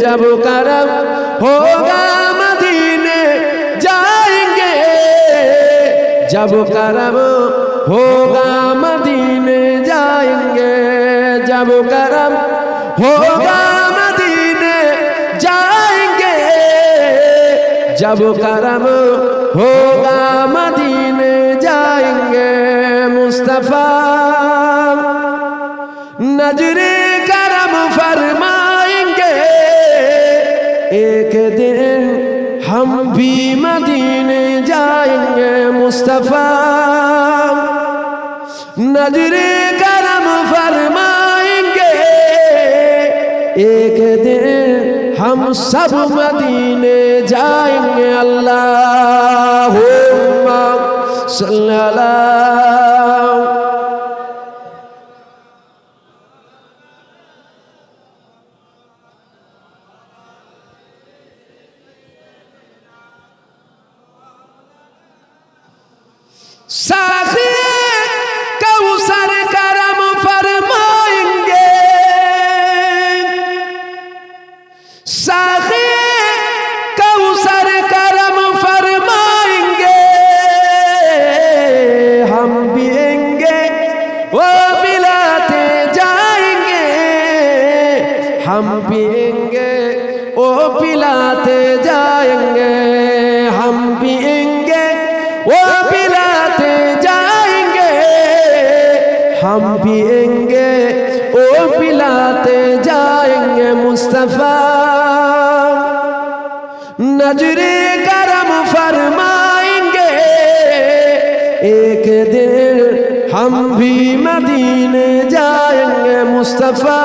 जब करम होगा मदीने जाएंगे, जब करम होगा मदीने जाएंगे, जब करम होगा मदीने जाएंगे, जब करम होगा मदीने जाएंगे, मुस्तफा नजरे करम फरमाएंगे, एक दिन हम भी मदीने जाएंगे, मुस्तफा नजरे करम फरमाएंगे, एक दिन ہم سب مدینے جائیں گے اللہم صلی اللہ ساقی کوثر کرم فرمائیں گے ساقی کوثر کرم فرمائیں گے ہم پئیں گے وہ پلاتے جائیں گے ہم پئیں گے وہ پلاتے جائیں گے ہم پئیں گے وہ پلاتے جائیں گے ہم پئیں گے وہ پلاتے جائیں گے مصطفیٰ نظر کرم فرمائیں گے ایک دن ہم بھی مدینے جائیں گے مصطفیٰ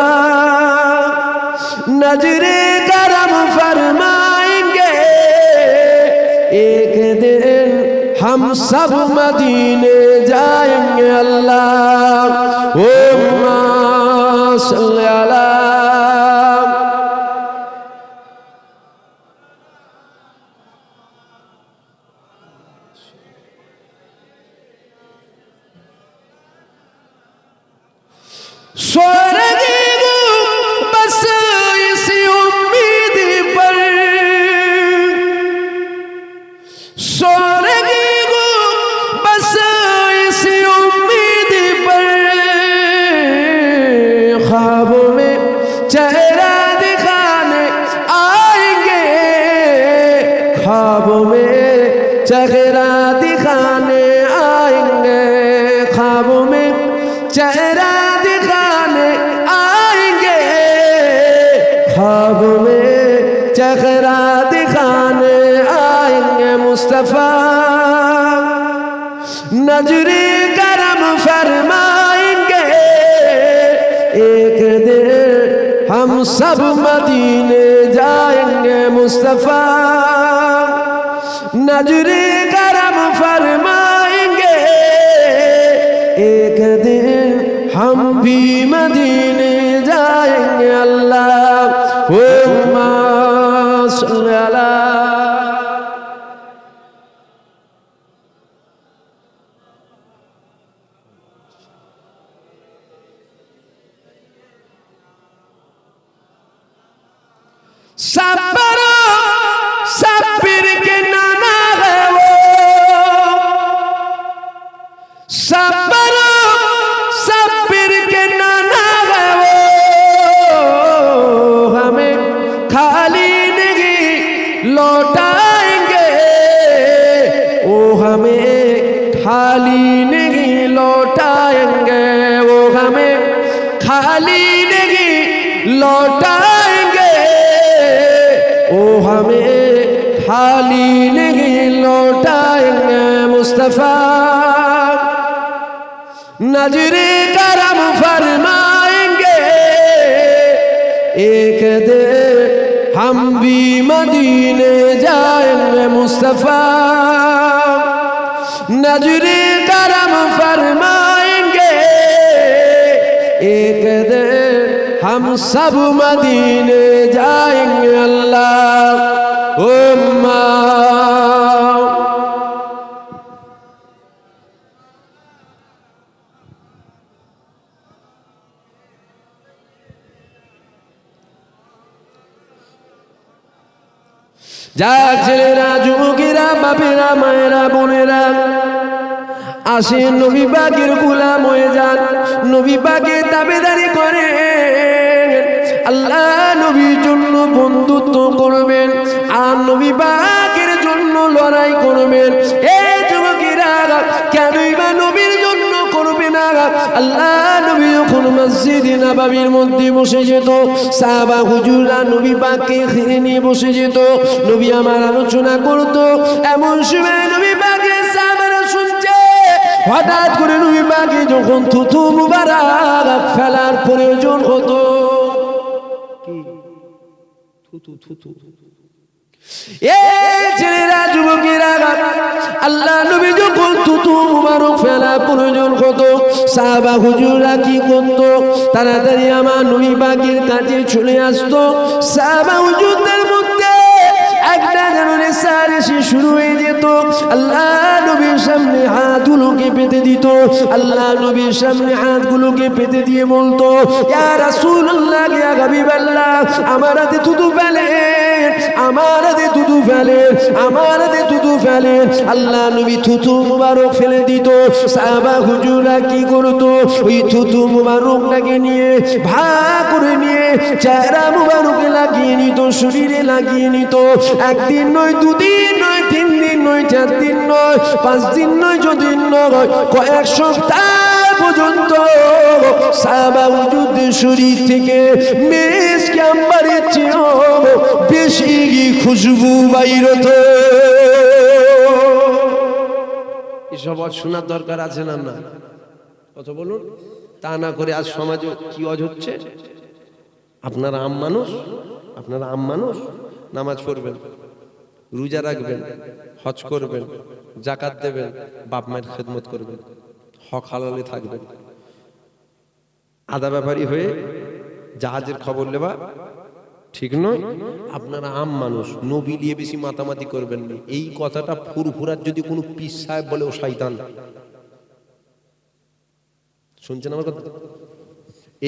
نظر کرم فرمائیں گے ایک دن ہم سب مدینے جائیں گے اللہم صلی اللہ سورگی بس اسی امید پر سورگی بس اسی امید پر خوابوں میں چہرہ دکھانے آئیں گے خوابوں میں چہرہ دکھانے آئیں گے خوابوں میں چہرہ خواب میں چہرہ دکھانے آئیں گے مصطفیٰ نظر کرم فرمائیں گے ایک دن ہم سب مدینے جائیں گے مصطفیٰ نظر کرم فرمائیں گے ایک دن ہم بھی مدینے جائیں گے اللہم صلی اللہ صبر صبر کے نانا ہے وہ صبر صبر کے نانا ہے وہ ہمیں خالی نہیں لوٹائیں گے وہ ہمیں خالی نہیں لوٹائیں گے وہ ہمیں خالی نہیں لوٹائیں گے وہ ہمیں خالی نہیں لوٹائیں گے مصطفیٰ نظر کرم فرمائیں گے ایک دن ہم بھی مدینے جائیں گے مصطفیٰ نظر کرم فرمائیں گے ایک دن ہم سب مدینے جائیں گے اللہم যাক ছেলেরা যুবকেরা বাপেরা মায়েরা বোনেরা আসেন নবী পাকের গোলাম হয়ে যান নবী পাকের তাবেদারি করেন আল্লাহ নবীর জন্য বন্ধুত্ব করবেন আর নবী পাকের জন্য লড়াই করবেন এই যুবকেরা কেনই বা নবীর জন্য করবে না আল্লাহ নবী যখন মসজিদে নববীর মধ্যে বসে যেত সাহাবা হুজুররা নবী পাককে ঘিরে নিয়ে বসে যেত নবী আমার আলোচনা করত এমন সময় নবী পাকের সাহাবারা শুনছে হঠাৎ করে নবী পাকে যখন থুথু মুবারক ফেলার প্রয়োজন হতো কি থুতু থুতু। এ ছেলেরা, যুবকেরা, আল্লাহ নবী যখন থুতু মুবারক ফেলা প্রয়োজন হতো, সাহাবা হুজুররা কি করতো? তাড়াতাড়ি আমার নবী পাকের কাছে চলে আসতো। সাহাবা হুজুরদের মধ্যে একটা যেন নেশার এসে শুরু হয়ে যেত। আল্লাহ নবীর সামনে হাতগুলোকে পেতে দিত। আল্লাহ নবীর সামনে হাতগুলোকে পেতে দিয়ে বলতো, ইয়া রাসূলুল্লাহ, ইয়া হাবিবাল্লাহ, আমার হাতে থুতু ফেলেন, আমার হাতে থুতু ফেলেন, আমার হাতে থুতু ফেলেন। আল্লাহ নবী থুতু মুবারক ফেলে দিত। সাহাবা হুজুররা কি করতো? ওই থুতু মুবারকটাকে নিয়ে ভাগ করে নিয়ে চেহারা মুবারকে লাগিয়ে নিত, শরীরে লাগিয়ে নিত। একদিন নয়, দুদিন নয়, 3 দিন নয়, 4 দিন নয়, 5 দিন নয়, যদি নয়, কয়েক সপ্তাহ পর্যন্ত সাহাবা হুজুরদের শরীর থেকে মিসক আম্বারের চেয়েও বেশি খুশবু বাইর হতো। এসব শোনার দরকার আছে না? না, কত বলুন। তা না করে আজ সমাজে কি অজ হচ্ছে? আপনারা আম মানুষ, আপনারা আম মানুষ, নামাজ পড়বেন, রোজা রাখবেন, হজ করবেন, যাকাত দেবেন, বাপ মায়ের খেদমত করবেন, হক হালালে থাকবেন। আদা ব্যাপারী হয়ে জাহাজের খবর নেবা ঠিক নয়। আপনারা আম মানুষ, নবী নিয়ে বেশি মাতামাতি করবেন না। এই কথাটা ফুরফুরার যদি কোনো পীর সাহেব বলে, ও শয়তান। শুনছেন আমার কথা?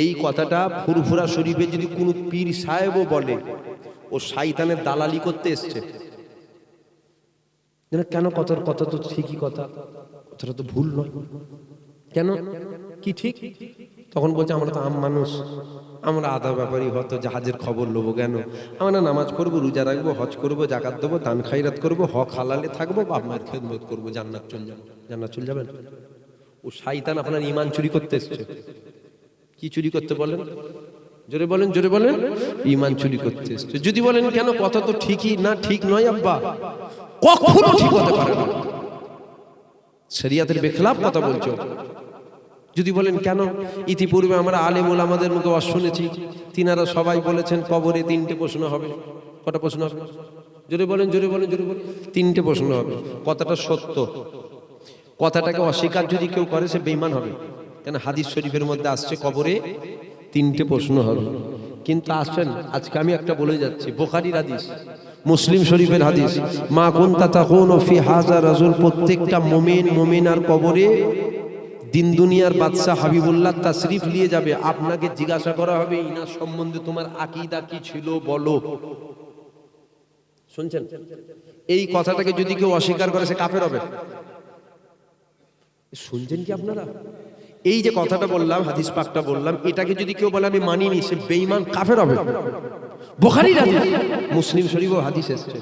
এই কথাটা ফুরফুরা শরীফে যদি কোনো পীর সাহেবও বলে, ও শয়তানের দালালি করতে এসছে। কেন? কথা তো ঠিকই, কথাটা তো ভুল নয়। কেন? কি ঠিক? তখন বলছে আমরা তো আম মানুষ, আমরা আদা ব্যাপারী, হয়তো জাহাজের খবর নেবো কেন? আমরা নামাজ পড়বো, রোজা রাখবো, হজ করবো, যাকাত দেবো, দান খায়রাত করবো, হক হালালে থাকবো, বাপ মায়ের খেদমত করবো, জান্নাত চলে যাবো। জান্নাত চলে যাবেন? ও শয়তান আপনার ঈমান চুরি করতে এসছে। কি চুরি করতে বলেন? জোরে বলেন, জোরে বলেন। ঈমান চুরি করতে এসছে। যদি বলেন কেন, কথা তো ঠিকই না, ঠিক নয় আব্বা, কখনো ঠিক হতে পারে না, শরিয়াতের বেখলাফ কথা বলছো। যদি বলেন কেন, ইতিপূর্বে আমরা আলেম ওলামাদের মুখে শুনেছি, তিনারা সবাই বলেছেন কবরে 3টে প্রশ্ন হবে। কটা প্রশ্ন হবে? জোরে বলেন, জোরে বলেন, জোরে বলেন। 3টে প্রশ্ন হবে। কথাটা সত্য। কথাটাকে অস্বীকার যদি কেউ করে, সে বেঈমান হবে। কেন? হাদিস শরীফের মধ্যে আসছে কবরে 3টে প্রশ্ন হবে। কিন্তু আসেন, আজকে আমি একটা বলে যাচ্ছি, বুখারীর হাদিস, মুসলিম শরীফের হাদিস, মা কুনতা তাকুনু ফি হাযা রাজুল, প্রত্যেকটা মুমিন মুমিনার কবরে দিন দুনিয়ার বাদশা হাবিবুল্লাহ তাশরিফ নিয়ে যাবে। আপনাকে জিজ্ঞাসা করা হবে, ইনার সম্বন্ধে তোমার আকীদা কি ছিল বলো। শুনছেন? এই কথাটাকে যদি কেউ অস্বীকার করে, সে কাফের হবে। শুনছেন কি আপনারা? এই যে কথাটা বললাম, হাদিস পাকটা বললাম, এটাকে যদি কেউ বলে আমি মানিনি, সে বেঈমান, কাফের হবে। বুখারীর হাদিস, মুসলিম শরীফেও হাদিস এসেছে।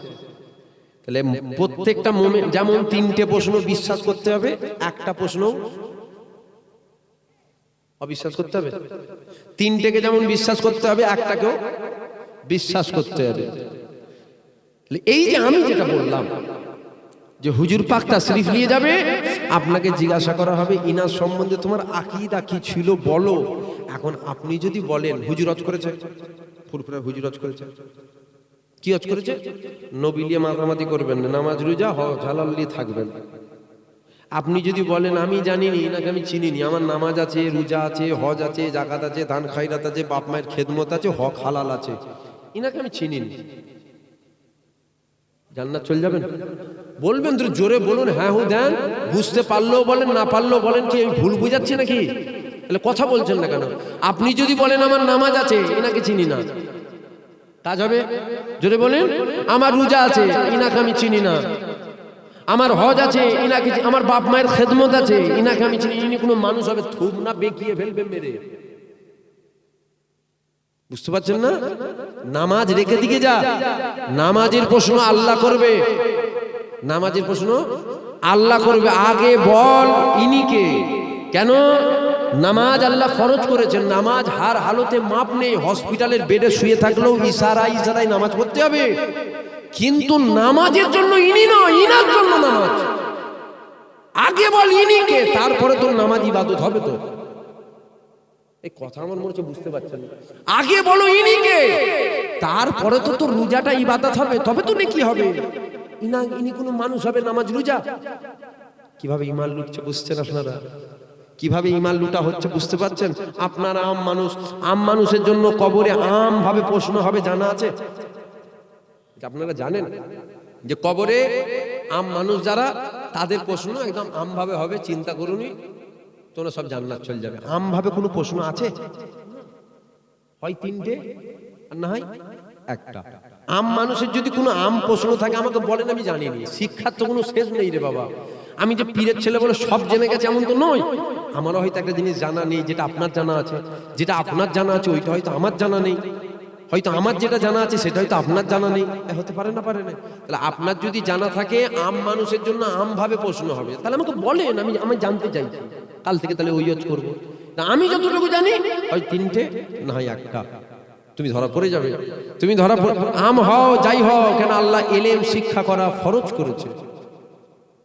তাহলে প্রত্যেকটা মুমিন যেমন 3টে প্রশ্ন বিশ্বাস করতে হবে, একটা প্রশ্ন অবিশ্বাস করতে হবে। 3টেকে যেমন বিশ্বাস করতে হবে, একটাকেও বিশ্বাস করতে হবে। এই যে আমি যেটা বললাম, যে হুজুর পাক তাশরিফ নিয়ে যাবে, আপনাকে জিজ্ঞাসা করা হবে ইনার সম্বন্ধে তোমার আকীদা কি ছিল বলো। এখন আপনি যদি বলেন হুজুর হজ করেছে, ফুরফুরা হুজুর হজ করেছে, কি হজ করেছে? নবী নিয়ে মাতামাতি করবেন না, নামাজ রোজা হজ হালাল নিয়ে থাকবেন। আপনি যদি বলেন আমি জানিনি, এনাকে আমি চিনিনি, আমার নামাজ আছে, রোজা আছে, হজ আছে, যাকাত আছে, দান খায়রাত আছে, বাপ মায়ের খেদমত আছে, হক হালাল আছে, এনাকে আমি চিনিনি, জান্নাত চলে যাবেন? বলবেন তো, জোরে বলুন, হ্যাঁ হু দেন। বুঝতে পারলেও বলেন, না পারলেও বলেন। কি আমি ভুল বুঝাচ্ছি নাকি? তাহলে কথা বলছেন না কেন? আপনি যদি বলেন আমার নামাজ আছে, এনাকে চিনি না, কাজ হবে? জোরে বলেন। আমার রোজা আছে, ইনাকে আমি চিনি না। আমার হজ আছে, ইনাকে, আমার বাপ মায়ের খেদমত আছে, ইনাকে আমি চিনি। ইনি কোনো মানুষ হবে? থুব না বেঁকিয়ে ফেলবে মেরে। বুঝতে পারছেন না? নামাজ রেখে দিকে যা। নামাজের প্রশ্ন আল্লাহ করবে, নামাজের প্রশ্ন আল্লাহ করবে। আগে বল ইনি কে? কেন? নামাজ আল্লাহ ফরজ করেছেন। নামাজ হার হালতে মাপ নেই। হসপিটালের বেডে শুয়ে থাকলেও ইশারায় ইশারায় নামাজ পড়তে হবে। কিন্তু নামাজের জন্য ইনি নয়, ইনার জন্য নামাজ। আগে বল ইনি কে, তারপরে তোর নামাজ ইবাদত হবে। তো এই কথা আমার মনে হচ্ছে বুঝতে পারছেন না। আগে বলো ইনি কে, তারপরে তো তোর রোজাটা ইবাদত হবে, তবে তো নেকি হবে। ইনি কোনো মানুষ হবে নামাজ রোজা? কিভাবে ঈমান লুটছে বুঝছেন আপনারা? কিভাবে ঈমান লুটা হচ্ছে বুঝতে পারছেন? আপনারা আম মানুষের জন্য কবরে আম ভাবে প্রশ্ন হবে, জানা আছে? আপনারা জানেন যে কবরে আম মানুষ যারা, তাদের প্রশ্ন একদম আম ভাবে হবে, চিন্তা করুনি, তোমরা সব জান্নাত চলে যাবে। আম ভাবে কোনো প্রশ্ন আছে? হয় তিনটে আর না হয় একটা। আম মানুষের যদি কোনো আম প্রশ্ন থাকে আমাকে বলেন, আমি জানিনি। শিক্ষার তো কোনো শেষ নেই রে বাবা। আমি যে পীরের ছেলে বলে সব জেনে গেছে এমন তো নয়। আমারও হয়তো একটা জিনিস জানা নেই যেটা আপনার জানা আছে, যেটা আপনার জানা আছে ওইটা হয়তো আমার জানা নেই, হয়তো আমার যেটা জানা আছে সেটা হয়তো আপনার জানা নেই। হতে পারে না, পারে না? তাহলে আপনার যদি জানা থাকে আম মানুষের জন্য আম ভাবে প্রশ্ন হবে, তাহলে আমাকে বলেন, আমি জানতে চাইছি। কাল থেকে তাহলে ওই করবো। আমি যতটুকু জানি হয় তিনটে না হয় একটা। তুমি ধরা পড়ে যাবে, তুমি ধরা আম হও যাই হও কেন, আল্লাহ এলেম শিক্ষা করা ফরজ করেছে।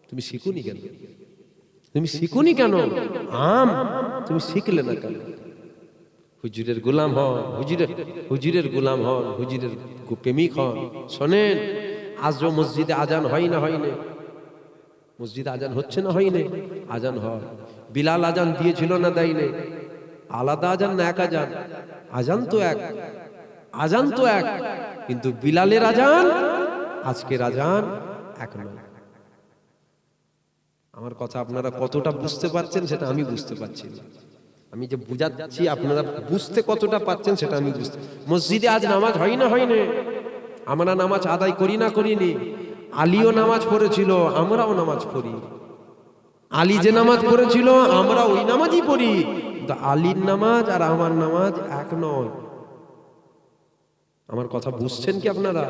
তুমি শিখুনি কেন? তুমি শিখুনি কেন? আম তুমি শিখলে না কেন? হুজুরের গোলাম হন, হুজুরের গোলাম হন, হুজুরের প্রেমিক হন। শোনেন, আজও মসজিদে আজান হয় না, হয় না? মসজিদে আজান হচ্ছে না, হয় না? আজান হয়। বিলাল আজান দিয়েছিল না, দেয়নি? আলাদা আজান না এক আজান? আজান তো এক, আজান তো এক, কিন্তু বিলালের আজান আজকের আজান এক নয়। আমার কথা আপনারা কতটা বুঝতে পারছেন সেটা আমি বুঝতে পারছি না। আমি যে বুঝাচ্ছি আপনারা বুঝতে কতটা পাচ্ছেন সেটা আমি বুঝতে। মসজিদে আজ নামাজ হয় না, হয় না? আমরা নামাজ আদায় করি না, করিনি? আলীও নামাজ পড়েছিল, আমরাও নামাজ পড়ি। আলী যে নামাজ পড়েছিল আমরা ওই নামাজই পড়ি, কিন্তু আলীর নামাজ আর আমার নামাজ এক নয়। আমার কথা বুঝছেন কি আপনারা?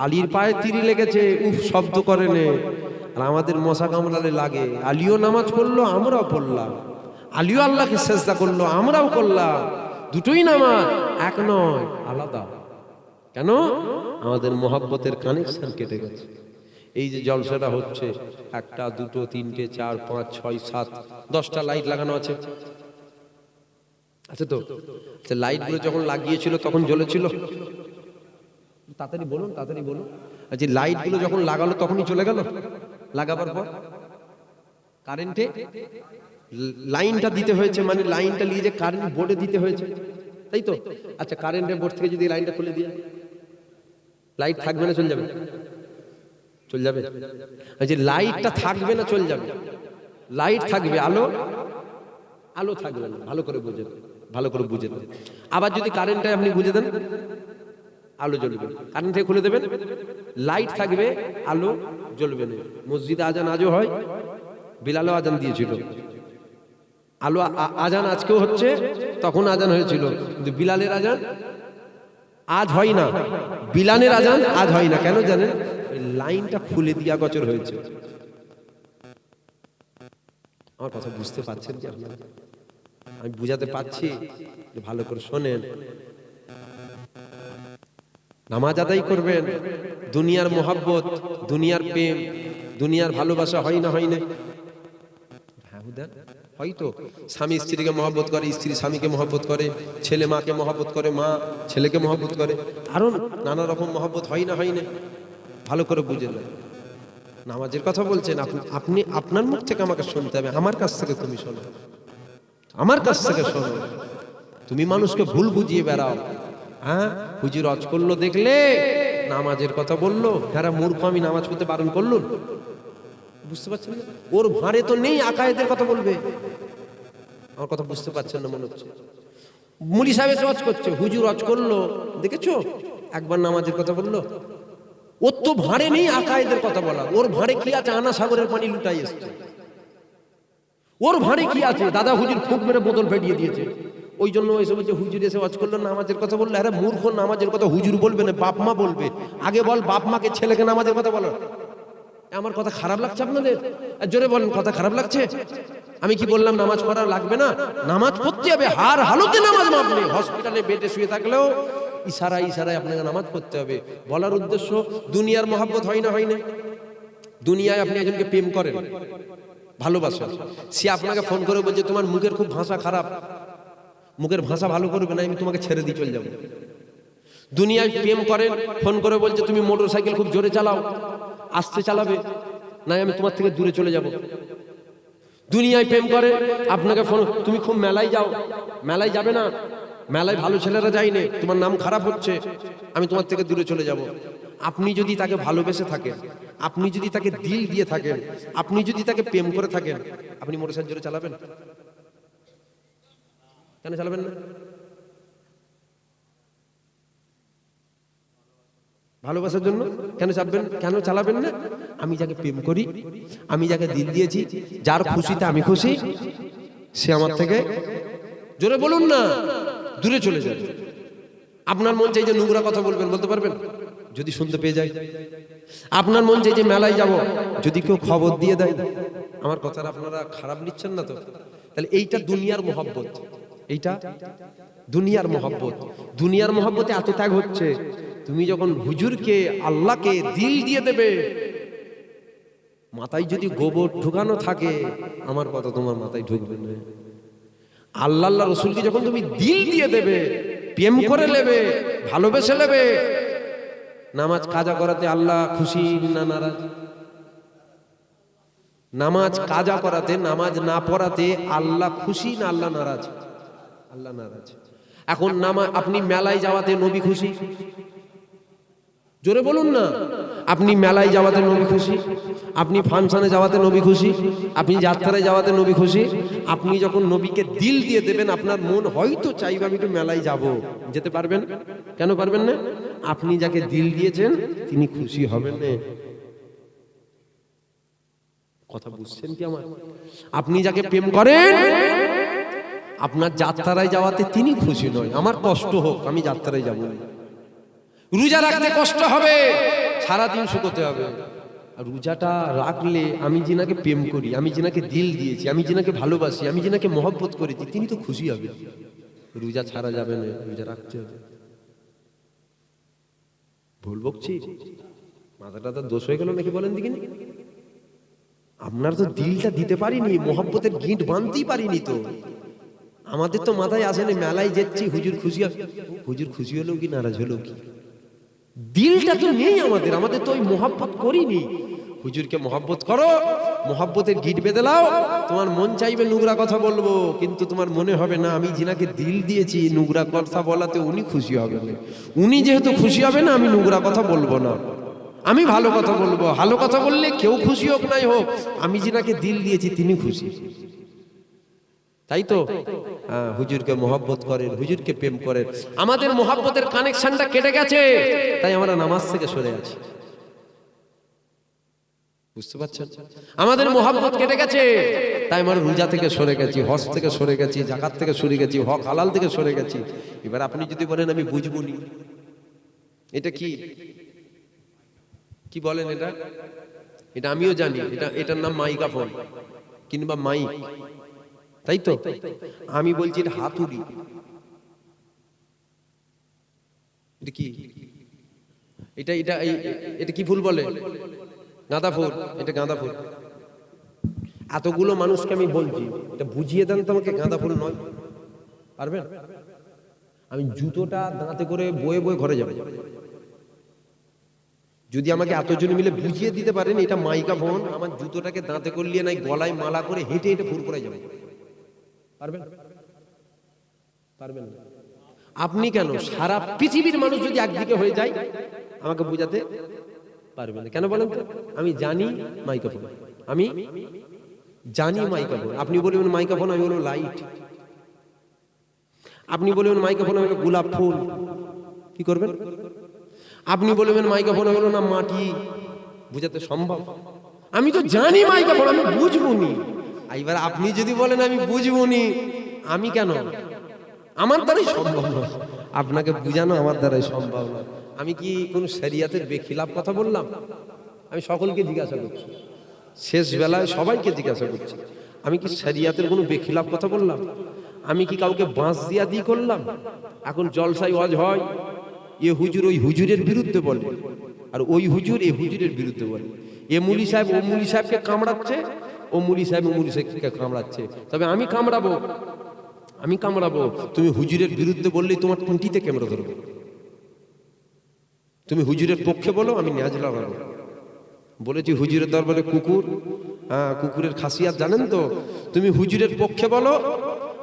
আলীর পায়ে তিরি লেগেছে, উফ শব্দ করে নে, আর আমাদের মশা কামড়ালে লাগে। আলীও নামাজ পড়লো, আমরাও পড়লাম। আলীও আল্লাহকে সেজদা করলো, আমরাও করলাম। দুটোই নামাজ, এক নয়, আলাদা। কেন? আমাদের মহব্বতের কানেকশন কেটে গেছে। এই যে জলসাটা হচ্ছে, একটা দুটো তিনটে চার পাঁচ ছয় সাত 10টা লাইট লাগানো আছে, আছে তো? লাইট গুলো যখন লাগিয়েছিল তখন জ্বলেছিল? তাড়াতাড়ি বলুন, তাড়াতাড়ি বলুন। যে লাইট গুলো যখন লাগালো তখনই চলে গেল? লাগাবার পর কারেন্টে লাইনটা দিতে হয়েছে, মানে লাইনটা নিয়ে যে কারেন্ট বোর্ডে দিতে হয়েছে, তাই তো? আচ্ছা, কারেন্টের বোর্ড থেকে যদি লাইনটা খুলে দিয়ে লাইট থাকবে না চলে যাবে? চলে যাবে। যে লাইটটা থাকবে না চলে যাবে? লাইট থাকবে, আলো আলো থাকবে না। ভালো করে বুঝেন, ভালো করে বুঝে দেন। আবার যদি কারেন্টটা আপনি বুঝে দেন, আলো জ্বলবে। কারেন্ট থেকে খুলে দেবেন, লাইট থাকবে, আলো জ্বলবে না। মসজিদে আজান আজও হয়, বিলালও আজান দিয়েছিল। আলো আজান আজকেও হচ্ছে, তখন আজান হয়েছিল, কিন্তু বিলালের আজান আজ হয় না। বিলালের আজান আজ হয় না, কেন জানেন? লাইনটা খুলে দিয়া গচর হয়েছে। আমার কথা বুঝতে পারছেন কি আপনারা? আমি বুঝাতে পারছি? ভালো করে শোনেন। নামাজ আদায় করবেন, দুনিয়ার মোহাব্বত, দুনিয়ার প্রেম, দুনিয়ার ভালোবাসা হয় না, হয় না? হয়তো স্বামী স্ত্রীকে মহব্বত করে, স্ত্রী স্বামীকে মহব্বত করে, ছেলে মাকে মহব্বত করে, মা ছেলেকে মহব্বত করে, আরো নানা রকম মহব্বত হয় না, হয় না? ভালো করে বুঝে নেন। নামাজের কথা বলছেন আপনি, আপনার মুখ থেকে আমাকে শুনতে হবে, আমার কাছ থেকে তুমি শোনো, আমার কাছ থেকে শোনো। তুমি মানুষকে ভুল বুঝিয়ে বেড়াও। হ্যাঁ, হুজুর হজ করলো দেখলে নামাজের কথা বললো, হ্যাঁ মূর্খ, আমি নামাজ পড়তে বারণ করলুন? বুঝতে পারছেন না? ওর ভাঁড়ে তো নেই আকায়েদের কথা বলবে। আমার কথা বুঝতে পারছেন না মনে হচ্ছে। মুলি সাহেব এসে হজ করছে, হুজুর হজ করলো দেখেছো, একবার নামাজের কথা বললো? ওর তো ভাঁড়ে নেই আকায়েদের কথা বলা। ওর ভাঁড়ে কি আছে? আনা সাগরের পানি লুটাই এসছে। ওর ভাঁড়ে কি আছে? দাদা হুজুর ফুঁক মেরে বোতল ফেটিয়ে দিয়েছে, ওই জন্য এসে বলছে হুজুর এসে ওয়াজ করলো নামাজের কথা বললো। আরে মূর্খ, নামাজের কথা হুজুর বলবে না, বাপ মা বলবে। আগে বল, বাপ মাকে ছেলেকে নামাজের কথা বলো। আমার কথা খারাপ লাগছে আপনাদের? জোরে বলেন, কথা খারাপ লাগছে? আমি কি বললাম নামাজ পড়া লাগবে না? নামাজ পড়তে হবে, হার হালতে নামাজ মাপলে। হসপিটালে বেডে শুয়ে থাকলেও ইশারায় ইশারায় আপনাকে নামাজ পড়তে হবে। বলার উদ্দেশ্য, দুনিয়ার মহব্বত হয় না, হয় না? দুনিয়ায় আপনি একজনকে প্রেম করেন, ভালোবাসেন, সে আপনাকে ফোন করে বলছে তোমার মুখের খুব ভাষা খারাপ, মুখের ভাষা ভালো করবে না, আমি তোমাকে ছেড়ে দিয়ে চলে যাবো। দুনিয়ায় প্রেম করেন, ফোন করে বলছে তুমি মোটর সাইকেল খুব জোরে চালাও, আস্তে চালাবে, না আমি তোমার থেকে দূরে চলে যাব। দুনিয়ায় প্রেম করে আপনাকে ফোন, তুমি খুব মেলায় যাও, মেলায় যাবে না, মেলায় ভালো ছেলেরা যায়নি, তোমার নাম খারাপ হচ্ছে, আমি তোমার থেকে দূরে চলে যাব। আপনি যদি তাকে ভালোবেসে থাকেন, আপনি যদি তাকে দিল দিয়ে থাকেন, আপনি যদি তাকে প্রেম করে থাকেন, আপনি মোটরসাইকেল জোরে চালাবেন? কেন চালাবেন না? ভালোবাসার জন্য কেন চাপবেন, কেন চালাবেন না? আমি যাকে প্রেম করি, আমি যাকে দিল দিয়েছি, যার খুশিতে আমি খুশি, সে আমার থেকে, জোরে বলুন না, দূরে চলে যাবে। আপনার মন চাই যে নোংরা কথা বলবেন, বলতে পারবেন যদি শুনতে পেয়ে যায়? আপনার মন চাই যে মেলায় যাব, যদি কেউ খবর দিয়ে দেয়, আমার কথাটা আপনারা খারাপ নিচ্ছেন না তো? তাহলে এইটা দুনিয়ার মহব্বত, এইটা দুনিয়ার মহব্বত। দুনিয়ার মহব্বতে এত ত্যাগ হচ্ছে, তুমি যখন হুজুরকে, আল্লাহকে দিল দিয়ে দেবে, মাথায় যদি গোবর ঢুকানো থাকে, আমার কথা তোমার মাথায় ঢুকবে না। আল্লাহ আল্লাহ রসুলকে যখন তুমি দিল দিয়ে দেবে, প্রেম করে নেবে, ভালোবেসে নেবে, নামাজ কাজা করাতে আল্লাহ খুশি না নারাজ? নামাজ কাজা করাতে, নামাজ না পড়াতে আল্লাহ খুশি না আল্লাহ নারাজ? আল্লাহ নারাজ। এখন নামাজ, আপনি মেলায় যাওয়াতে নবী খুশি? জোরে বলুন না। আপনি মেলায় যাওয়াতে নবী খুশি, আপনি ফাংশনে যাওয়াতে নবী খুশি, আপনি যাত্রায় যাওয়াতে নবী খুশি। আপনি যখন নবীকে দিল দিয়ে দেবেন, আপনার মন হয়তো চাইবে আমি একটু মেলায় যাব, যেতে পারবেন? কেন পারবেন না? আপনি যাকে দিল দিয়েছেন তিনি খুশি হবেন না। কথা বুঝছেন কি আমার? আপনি যাকে প্রেম করেন, আপনার যাত্রায় যাওয়াতে তিনি খুশি নয়, আমার কষ্ট হোক, আমি যাত্রায় যাব না। রোজা রাখতে কষ্ট হবে, সারাদিন শুকোতে হবে। আর রোজাটা রাখলে আমি যিনাকে প্রেম করি, আমি যিনাকে দিল দিয়েছি, আমি যিনাকে ভালোবাসি, আমি যিনাকে মহব্বত করেছি, তিনি তো খুশি হবে। রোজা ছাড়া যাবে না, রোজা রাখতে হবে। ভুল বকছি? মাথাটা তো দোষ হয়ে গেল নাকি বলেন দেখিনি? আপনার তো দিলটা দিতে পারিনি, মহব্বতের গিঁট বাঁধতেই পারিনি তো। আমাদের তো মাথায় আসেনি মেলায় যাচ্ছি, হুজুর খুশি হবে, হুজুর খুশি হলো কি নারাজ হলো কি, দিলটা তো নেই আমাদের, আমাদের তো ওই মহব্বত করিনি। হুজুরকে মহব্বত করো, মহব্বতের গিট বেঁধে লাও, তোমার মন চাইবে নোংরা কথা বলবো, কিন্তু তোমার মনে হবে না আমি যিনাকে দিল দিয়েছি, নোংরা কথা বলাতে উনি খুশি হবেন, উনি যেহেতু খুশি হবে না, আমি নোংরা কথা বলবো না, আমি ভালো কথা বলবো। ভালো কথা বললে কেউ খুশি হোক নাই হোক, আমি যিনাকে দিল দিয়েছি তিনি খুশি। তাই তো হুজুরকে মহব্বত করেন, হুজুরকে প্রেম করেন। আমাদের মহব্বতের কানেকশনটা কেটে গেছে, তাই আমরা নামাজ থেকে সরে আছি। বুঝতে পারছেন? আমাদের মহব্বত কেটে গেছে, তাই আমরা রোজা থেকে সরে গেছি, হজ থেকে সরে গেছি, যাকাত থেকে সরে গেছি, হক হালাল থেকে সরে গেছি। এবার আপনি যদি বলেন আমি বুঝবনি, এটা কি কি বলেন? এটা এটা আমিও জানি, এটার নাম মাইক্রোফোন কিংবা মাইক, তাই তো? আমি বলছি এটা হাতুড়ি। এটা কি? এটা এটা এটা কি ফুল বলে? গাঁদা ফুল। এটা গাঁদা ফুল। এতগুলো মানুষকে আমি বলছি, এটা বুঝিয়ে দেন তো আমাকে, গাঁদা ফুল নয়। পারবেন? আমি জুতোটা দাঁতে করে বয়ে বয়ে ঘরে যাব। যদি আমাকে এতজন মিলে বুঝিয়ে দিতে পারেন এটা মাইক্রোফোন, আমার জুতোটাকে দাঁতে করলিয়ে নাই গলায় মালা করে হেঁটে হেঁটে ফুল করে যাবে। পারবেন? পারবেন না। আপনি কেন, সারা পৃথিবীর মানুষ যদি একদিকে হয়ে যায় আমাকে বুঝাতে পারবেন না। কেন বলেন তো? আমি জানি মাইক্রোফোন, আমি জানি মাইক্রোফোন। আপনি বলবেন মাইক্রোফোন, আমি বলবো লাইট। আপনি বলবেন মাইক্রোফোন, আমি গোলাপ ফুল। কি করবেন? আপনি বলবেন মাইক্রোফোন, আমি বলবো না মাটি। বুঝাতে সম্ভব? আমি তো জানি মাইক্রোফোন, আমি বুঝবো নি। এবার আপনি যদি বলেন আমি বুঝবো নি, আমি কেন, আমার দ্বারাই সম্ভব না। আপনাকে বুঝানো আমার দ্বারাই সম্ভব না। আমি কি কোন শরিয়াতের বেখিলাফ কথা বললাম? আমি সকলকে জিজ্ঞাসা করছি, শেষ বেলায় সবাইকে জিজ্ঞাসা করছি, আমি কি শরিয়াতের কোনো বেখিলাফ কথা বললাম? আমি কি কাউকে বাঁশ দিয়া দিয়ে করলাম? এখন জলসায় ওয়াজ হয়, এ হুজুর ওই হুজুরের বিরুদ্ধে বলে, আর ওই হুজুর এই হুজুরের বিরুদ্ধে বলে। এ মুলি সাহেব ও মুলি সাহেবকে কামড়াচ্ছে, ও মুলি সাহেব ও মুলি সাহেবকে কামড়াচ্ছে। তবে আমি কামড়াবো, আমি কামড়াবো, তুমি হুজুরের বিরুদ্ধে বললেই তোমার টুঁটিতে ক্যামেরা ধরবো। তুমি হুজুরের পক্ষে বলো, আমি ন্যাজ লাগাবো। বলেছি হুজুরের দরবারে কুকুর, হ্যাঁ কুকুরের খাসিয়াত জানেন তো। তুমি হুজুরের পক্ষে বলো,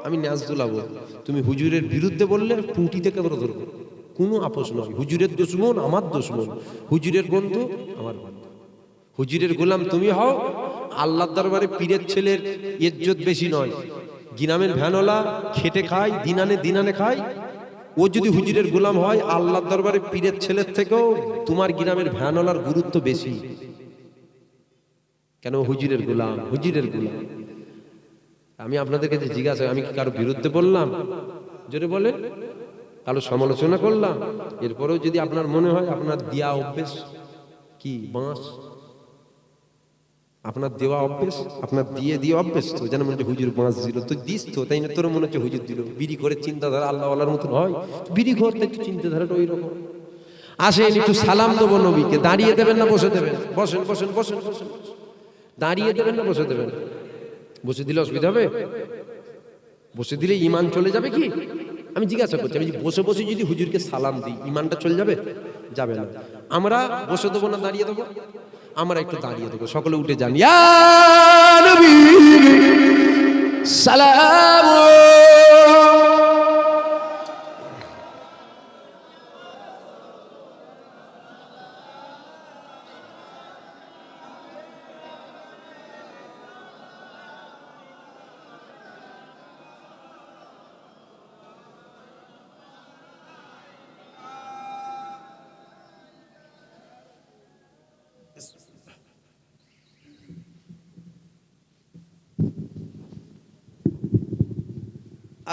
আমি ন্যাজ দুলাবো। তুমি হুজুরের বিরুদ্ধে বললে টুঁটিতে ক্যামেরা ধরবো। কোনো আপোষ নয়। হুজুরের দুশমন আমার দুশমন, হুজুরের বন্ধু আমার বন্ধু। হুজুরের গোলাম তুমি হও। আল্লাহর দরবারে পীরের ছেলের ইজ্জত বেশি নয়। গিনামের ভ্যানওয়ালা খেটে খায়, দিনানে খায়, ও যদি হুজুরের গোলাম হয়, আল্লাহর দরবারে পীরের ছেলের থেকেও তোমার গিনামের ভ্যানওয়ালার গুরুত্ব বেশি। কেন? হুজুরের গোলাম, হুজুরের গোলাম। আমি আপনাদের কাছে জিজ্ঞাসা, আমি কি কারো বিরুদ্ধে বললাম? জোরে বলেন। কারো সমালোচনা করলাম? এরপরেও যদি আপনার মনে হয় আপনার দেয়া অভ্যেস কি বাঁশ, আপনার দেওয়া অভ্যেস, আপনার দিয়ে অভ্যেস তো, যেন মনে হচ্ছে হুজুর বাঁশ দিল, তুই দিস তো, তাই না? তোর মনে হচ্ছে হুজুর দিল। বিড়ি করে চিন্তাধারা আল্লাহ আল্লাহর মতন হয়? বিড়ি ঘরতে একটু চিন্তাধারাটা ওই রকম। আসেন একটু সালাম দেবো নবীকে। দাঁড়িয়ে দেবেন না বসে দেবেন? বসেন বসেন বসেন বসেন। দাঁড়িয়ে দেবেন না বসে দেবেন? বসে দিলে অসুবিধা হবে? বসে দিলে ইমান চলে যাবে কি? আমি জিজ্ঞাসা করছি, আমি বসে বসে যদি হুজুরকে সালাম দিই, ইমানটা চলে যাবে? যাবে না। আমরা বসে দেবো না দাঁড়িয়ে দেবো? আমরা একটু দাঁড়িয়ে দেবো। সকলে উঠে যান। ইয়া নবী সালাম।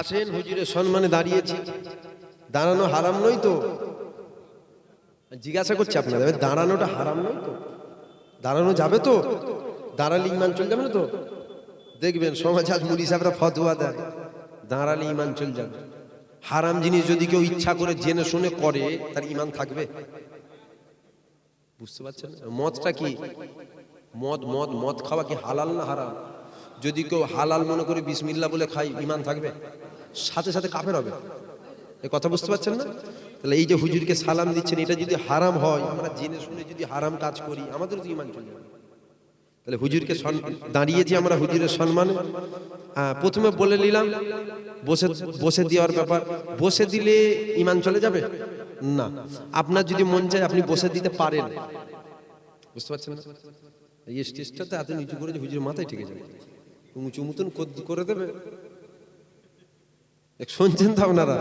আসেন, হুজুরের সম্মানে দাঁড়িয়েছি। দাঁড়ানো হারাম নয় তো? জিজ্ঞাসা করছি আপনাদের, দাঁড়ানোটা হারাম নয় তো? দাঁড়ানো যাবে তো? দাঁড়ালে ইমান চলে যাবে না তো? দেখবেন সমাজ আজ মুলি সাহেবরা ফতোয়া দেয় দাঁড়ালে ইমান চলে যাবে। হারাম জিনিস যদি কেউ ইচ্ছা করে জেনে শুনে করে, তার ইমান থাকবে? বুঝতে পারছেন? মদটা কি? মদ মদ মদ খাওয়া কি হালাল না হারাম? যদি কেউ হালাল মনে করে বিসমিল্লাহ বলে খাই, ইমান থাকবে? সাথে সাথে কাফের হবে। এই কথা বুঝতে পারছেন না? তাহলে এই যে হুজুরকে সালাম দিচ্ছেন, এটা যদি হারাম হয়, আমরা জেনে শুনে যদি হারাম কাজ করি, আমাদের তো ইমান চলে যাবে। তাহলে হুজুরকে দাঁড়িয়েছি আমরা হুজুরের সম্মানে। প্রথমে বলে নিলাম বসে বসে দেওয়ার ব্যাপার। বসে দিলে ইমান চলে যাবে না। আপনার যদি মন চায় আপনি বসে দিতে পারেন। বুঝতে পারছেন না? এই স্টেজটাতে এত নিচু করে যে হুজুরের মাথায় ঠেকে যাবে, উঁচু মতন করে দেবে। শুনছেন তো আপনারা?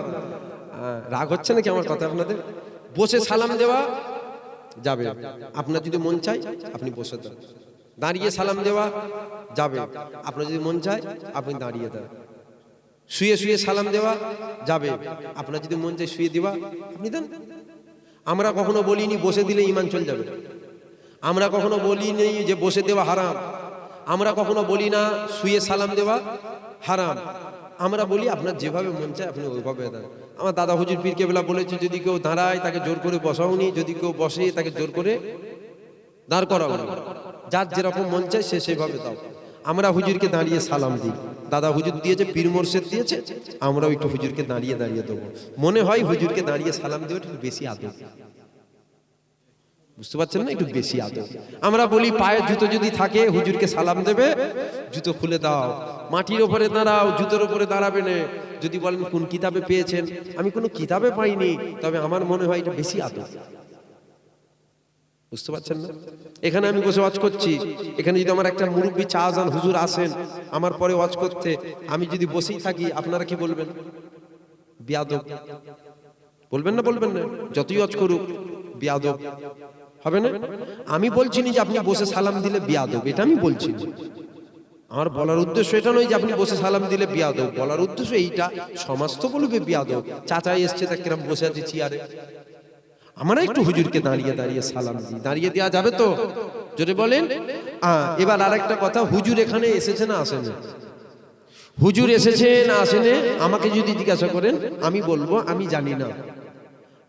রাগ হচ্ছে নাকি আমার কথা আপনাদের? বসে সালাম দেওয়া যাবে, আপনার যদি মন চায় আপনি বসে দেন। দাঁড়িয়ে সালাম দেওয়া যাবে, আপনার যদি মন চায় আপনি দাঁড়িয়ে দেন। শুয়ে শুয়ে সালাম দেওয়া যাবে, আপনার যদি মন চায় শুয়ে দেওয়া আপনি দেন। আমরা কখনো বলিনি বসে দিলে ইমান চলে যাবে। আমরা কখনো বলিনি যে বসে দেওয়া হারাম। আমরা কখনো বলি না শুয়ে সালাম দেওয়া হারাম। আমরা বলি আপনার যেভাবে মন চায় আপনি ওইভাবে দেন। আমার দাদা হুজুর পীর কেবলা বলেছে, যদি কেউ দাঁড়ায় তাকে জোর করে বসাওনি, যদি কেউ বসে তাকে জোর করে দাঁড় করাওনি। যার যেরকম মন চায় সে সেভাবে দাও। আমরা হুজুরকে দাঁড়িয়ে সালাম দিই। দাদা হুজুর দিয়েছে, পীর মোর্শেদ দিয়েছে, আমরাও একটু হুজুরকে দাঁড়িয়ে দাঁড়িয়ে দেবো। মনে হয় হুজুরকে দাঁড়িয়ে সালাম দেওয়া একটু বেশি আদব। বুঝতে পারছেন না? একটু বেশি আদব। আমরা বলি পায়ের জুতো যদি থাকে হুজুরকে সালাম দেবে, জুতো খুলে দাও। মাটির উপরে দাঁড়াও, জুতোর উপরে দাঁড়াবে না। যদি বলেন কোন কিতাবে পেয়েছেন, আমি কোনো কিতাবে পাইনি, তবে আমার মনে হয় এটা বেশি আদব। বুঝতে পারছেন না? এখানে আমি বসে ওয়াজ করছি, এখানে যদি আমার একটা মুরব্বী চাজান হুজুর আসেন আমার পরে ওয়াজ করতে, আমি যদি বসেই থাকি, আপনারা কি বলবেন? বেয়াদব বলবেন না? বলবেন না? যতই ওয়াজ করুক বেয়াদব হবে না? আমি বলছি না যে আপনি বসে সালাম দিলে বেয়াদব, এটা আমি বলছি না। আমার বলার উদ্দেশ্য এটা নয় যে আপনি বসে সালাম দিলে বেয়াদব। বলার উদ্দেশ্য এইটা, সমাজ তো বলবে বেয়াদব। চাচা এসছে তা কিরম বসে আছে চেয়ারে। আমরা একটু হুজুরকে দাঁড়িয়ে দাঁড়িয়ে সালাম দিই। দাঁড়িয়ে দেওয়া যাবে তো? যদি বলেন। এবার আরেকটা কথা, হুজুর এখানে এসেছে না আসেন? হুজুর এসেছে না আসেন? আমাকে যদি জিজ্ঞাসা করেন আমি বলবো আমি জানি না।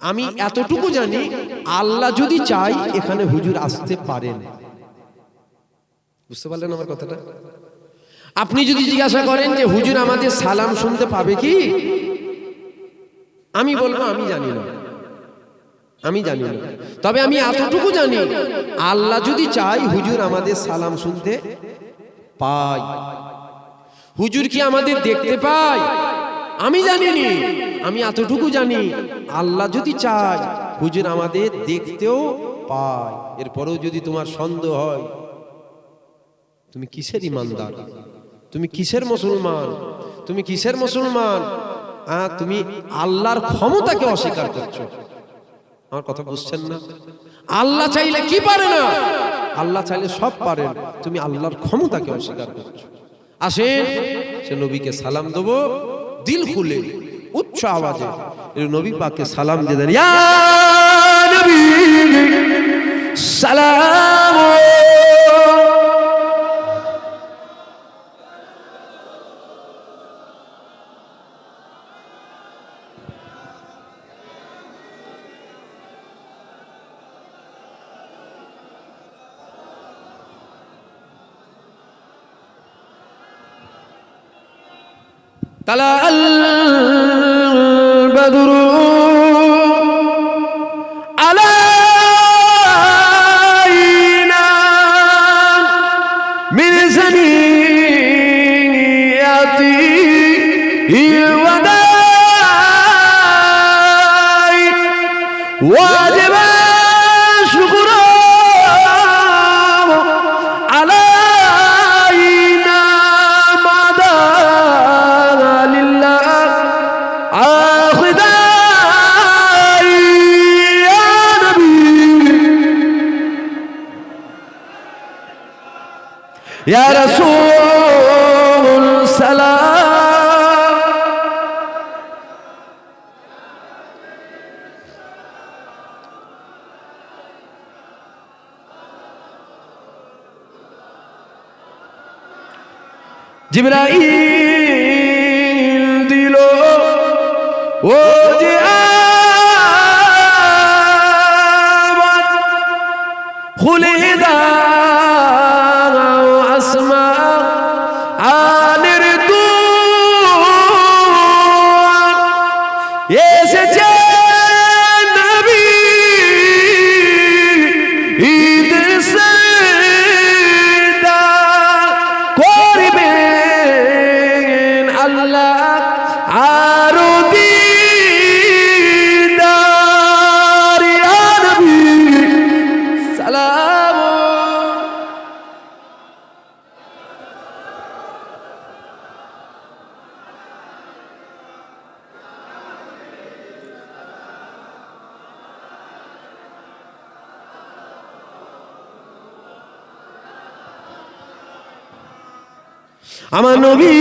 আমি এতটুকু জানি, আল্লাহ যদি চাই এখানে হুজুর আসতে পারেন। বুঝতে পারলেন আমার কথাটা? আপনি যদি জিজ্ঞাসা করেন যে হুজুর আমাদের সালাম শুনতে পাবে কি, আমি বলবো আমি জানি না, আমি জানি না। তবে আমি এতটুকু জানি, আল্লাহ যদি চাই হুজুর আমাদের সালাম শুনতে পাই। হুজুর কি আমাদের দেখতে পায় আমি জানিনি, আমি এতটুকু জানি আল্লাহ যদি চায় হুজুর আমাদের দেখতেও পায়। এরপরেও যদি তোমার সন্দেহ হয়, তুমি কিসের ইমানদার, তুমি কিসের মুসলমান, তুমি কিসের মুসলমান? তুমি আল্লাহর ক্ষমতাকে অস্বীকার করছো। আমার কথা বুঝছেন না? আল্লাহ চাইলে কি পারে না, আল্লাহ চাইলে সব পারেন, তুমি আল্লাহর ক্ষমতাকে অস্বীকার করছো। আসেন সে নবীকে সালাম দেব দিল খুলে উচ্চ আওয়াজে, নবী পাককে সালাম দিয়ে দেন, ইয়া নবী সালাম। طلع البدر علينا من ثنيات الوداع واجب الشكر علينا مدى يا رسول سلام জিবরাইল দিল ও যে আবাদ খুলে দাও আসমা আনের দুয়ার এসেছে নবী ঈদ সেদা করবেন আল্লাহ আরো দিদার ইয়া নবী সালাম। আমার নবী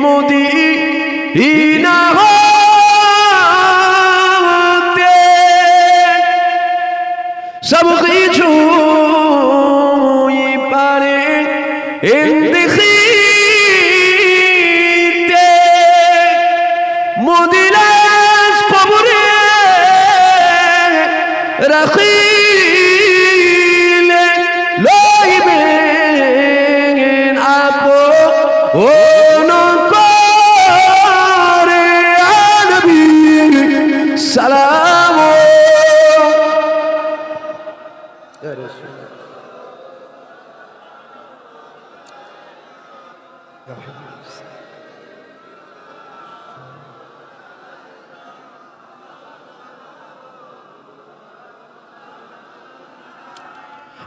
মদিনা হতে সব কিছু পারে দেখিতে মদিনার কবরে রাখিলে লইবেন আপো ও নকরে নবী সালাম। ইয়া রাসূল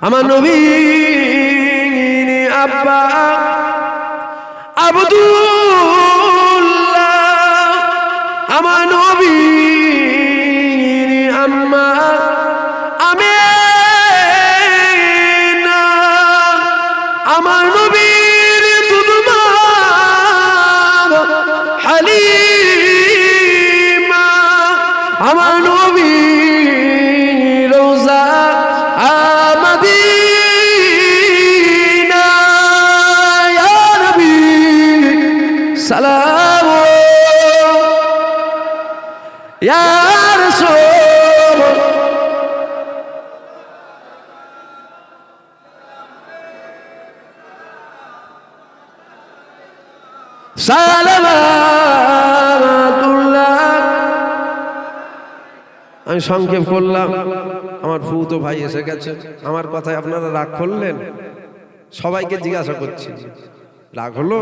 আমার নবী আব্বা আব্দুল্লাহ, আমার নবী আম্মা আমেনা, আমার নবীর দুধমা হালিমা, আমার নবী রোজা মদিনা ইয়া নবী সালাম ইয়া রাসূল। সালামাতুল্লাহ। আমি সংক্ষেপ করলাম, আমার ফুতো ভাই এসে গেছে। আমার কথায় আপনারা রাগ করলেন? সবাইকে জিজ্ঞাসা করছি, রাগ হলো?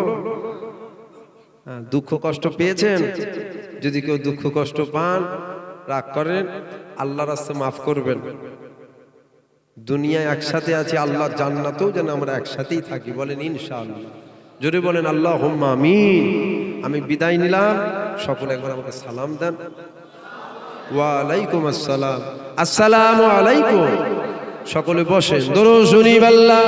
দুঃখ কষ্ট পেয়েছেন? যদি কেউ দুঃখ কষ্ট পান, রাগ করেন, আল্লাহর রাস্তায় মাফ করবেন। দুনিয়ায় একসাথে আছি, আল্লাহর জান্নাতেও যেন আমরা একসাথেই থাকি, বলেন ইনশাআল্লাহ। জোরে বলেন আল্লাহুম্মা আমিন। আমি বিদায় নিলাম, সকলে একবার আমাকে সালাম দেন। ওয়া আলাইকুম আসসালাম। আসসালামু আলাইকুম। সকলে বসেন, দরুদ শরীফ। আল্লাহ